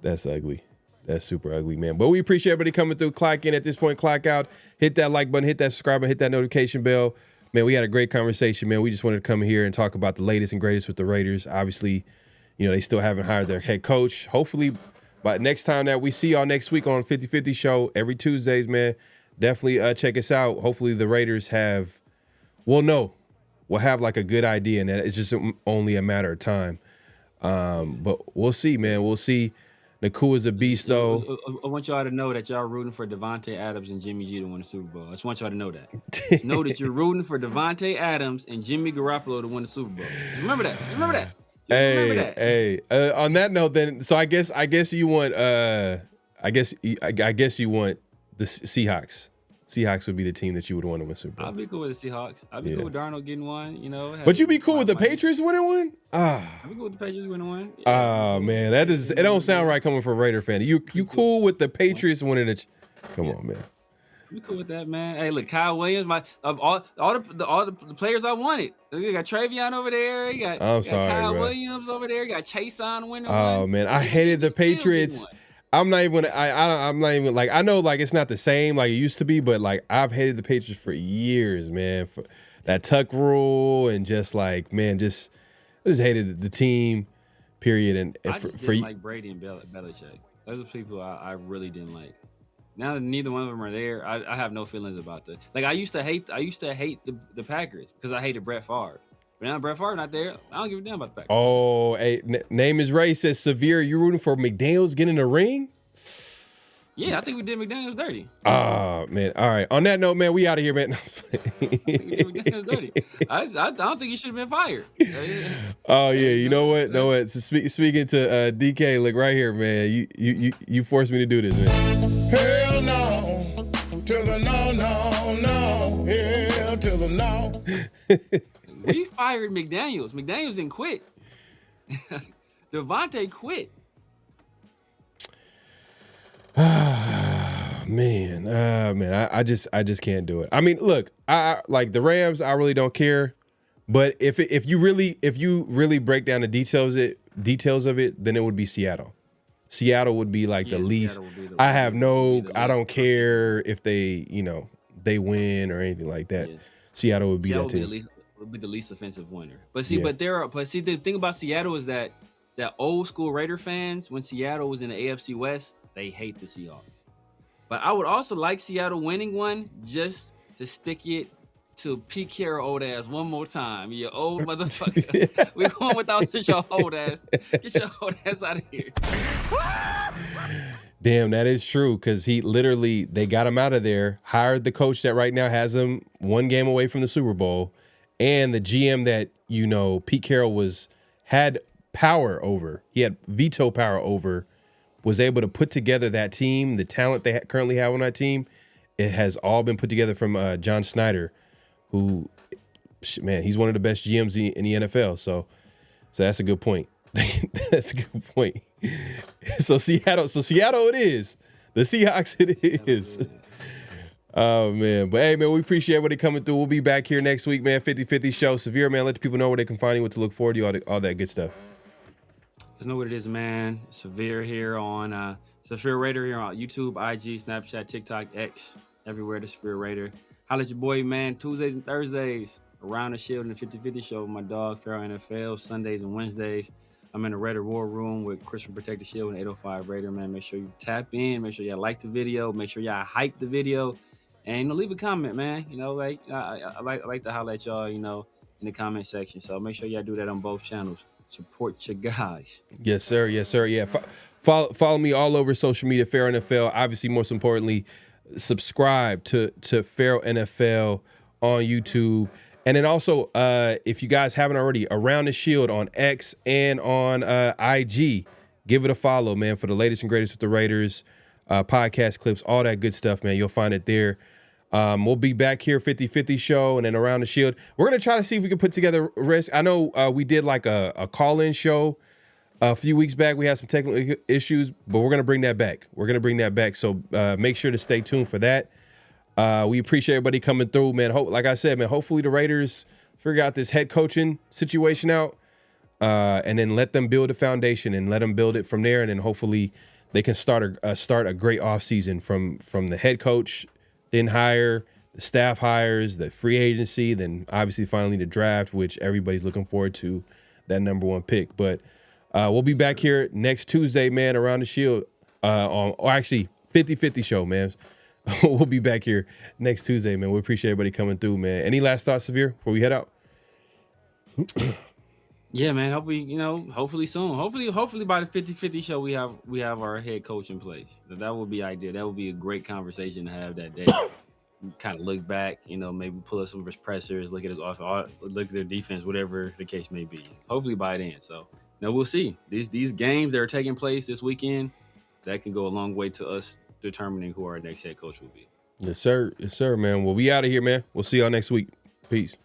ugly. That's super ugly, man. But we appreciate everybody coming through. Clock in at this point, clock out. Hit that like button, hit that subscribe button, hit that notification bell. Man, we had a great conversation, man. We just wanted to come here and talk about the latest and greatest with the Raiders. Obviously, you know, they still haven't hired their head coach. Hopefully, by next time that we see y'all next week on 50/50 show every Tuesdays, man. Definitely check us out. Hopefully the Raiders we'll have like a good idea, and it's just only a matter of time. But we'll see, man. We'll see. Nakua is a beast, though. I want y'all to know that y'all rooting for Devontae Adams and Jimmy G to win the Super Bowl. I just want y'all to know that. Know that you're rooting for Devontae Adams and Jimmy Garoppolo to win the Super Bowl. Just remember that. Hey. On that note, then, so I guess you want I guess you want the Seahawks. Seahawks would be the team that you would want to win Super Bowl. I'd be cool with the Seahawks. I'd be cool with Darnold getting one, you know. But you'd be cool with the Patriots winning one? I'd be cool with the Patriots winning one. Yeah. Man, it don't sound right coming from a Raider fan. You cool with the Patriots winning it? Come on, man. I'd be cool with that, man. Hey, look, Kyle Williams, all the players I wanted. You got Travion over there. You got Kyle Williams over there. You got Chase on winning one. Oh man, I hated the Patriots. I'm not even like, I know like it's not the same like it used to be, but like I've hated the Patriots for years, man. For that Tuck rule and just like, man, I just hated the team, period. And I just didn't like Brady and Belichick. Those are people I really didn't like. Now that neither one of them are there, I have no feelings about that. Like I used to hate the Packers because I hated Brett Favre. But now Brett Favre not there. I don't give a damn about the Packers. Oh, hey, name is Ray says Severe. You rooting for McDaniels getting a ring? Yeah, I think we did McDaniels dirty. Oh man! All right. On that note, man, we out of here, man. I think we did McDaniels dirty. I don't think he should have been fired. Oh yeah, you know what? No, what? So speaking to DK, look right here, man. You forced me to do this, man. Hell no, to the no, hell to the no. We fired McDaniels. McDaniels didn't quit. Devontae quit. Man, I just can't do it. I mean, look, I like the Rams. I really don't care, but if you really break down the details of it, then it would be Seattle. Seattle would be like the least. I don't care if they win or anything like that. Yeah. Seattle would be that team. Would be the least offensive winner. But the thing about Seattle is that old school Raider fans, when Seattle was in the AFC West, they hate the Seahawks. But I would also like Seattle winning one just to stick it to Pete Carroll old ass one more time. You old motherfucker. We're going without your old ass. Get your old ass out of here. Damn, that is true, because they got him out of there, hired the coach that right now has him one game away from the Super Bowl, and the GM that, Pete Carroll had power over. He had veto power over, was able to put together that team, the talent they currently have on that team. It has all been put together from John Snyder, who, man, he's one of the best GMs in the NFL. So that's a good point. That's a good point. So Seattle it is. The Seahawks it is. Oh, man. But, hey, man, we appreciate everybody coming through. We'll be back here next week, man. 50-50 show. Severe, man, let the people know where they can find you, what to look forward to, all that good stuff. Just know what it is, man. Severe here on Severe Raider here on YouTube, IG, Snapchat, TikTok, X, everywhere. The Severe Raider. Holla at your boy, man. Tuesdays and Thursdays, Around the Shield and the 50-50 show with my dog, PharoahNFL. Sundays and Wednesdays, I'm in the Raider War Room with Christian Protect the Shield and 805 Raider, man. Make sure you tap in. Make sure y'all like the video. Make sure y'all hype the video. And leave a comment, man. I like to holler at y'all, in the comment section. So make sure y'all do that on both channels. Support your guys. Yes, sir. Yes, sir. Yeah. Follow me all over social media, PharoahNFL. Obviously, most importantly, subscribe to PharoahNFL on YouTube. And then also, if you guys haven't already, Around the Shield on X and on IG, give it a follow, man, for the latest and greatest with the Raiders, podcast clips, all that good stuff, man. You'll find it there. We'll be back here, 50-50 show, and then Around the Shield. We're going to try to see if we can put together risk. I know we did like a call-in show a few weeks back. We had some technical issues, but we're going to bring that back. So make sure to stay tuned for that. We appreciate everybody coming through, man. Like I said, man, hopefully the Raiders figure out this head coaching situation out, and then let them build a foundation and let them build it from there. And then hopefully they can start a great offseason from the head coach, then hire the staff hires, the free agency, then obviously finally the draft, which everybody's looking forward to, that number one pick. But we'll be back here next Tuesday, man, Around the Shield, or actually 50-50 show, man. We'll be back here next Tuesday, man. We appreciate everybody coming through, man. Any last thoughts, Severe, before we head out? Yeah, man. Hopefully soon. Hopefully by the 50-50 show we have our head coach in place. That would be ideal. That would be a great conversation to have that day. Kind of look back, maybe pull up some of his pressers, look at his offense, look at their defense, whatever the case may be. Hopefully by then. So we'll see. These games that are taking place this weekend, that can go a long way to us determining who our next head coach will be. Yes, sir. Yes, sir, man. Well, we out of here, man. We'll see y'all next week. Peace.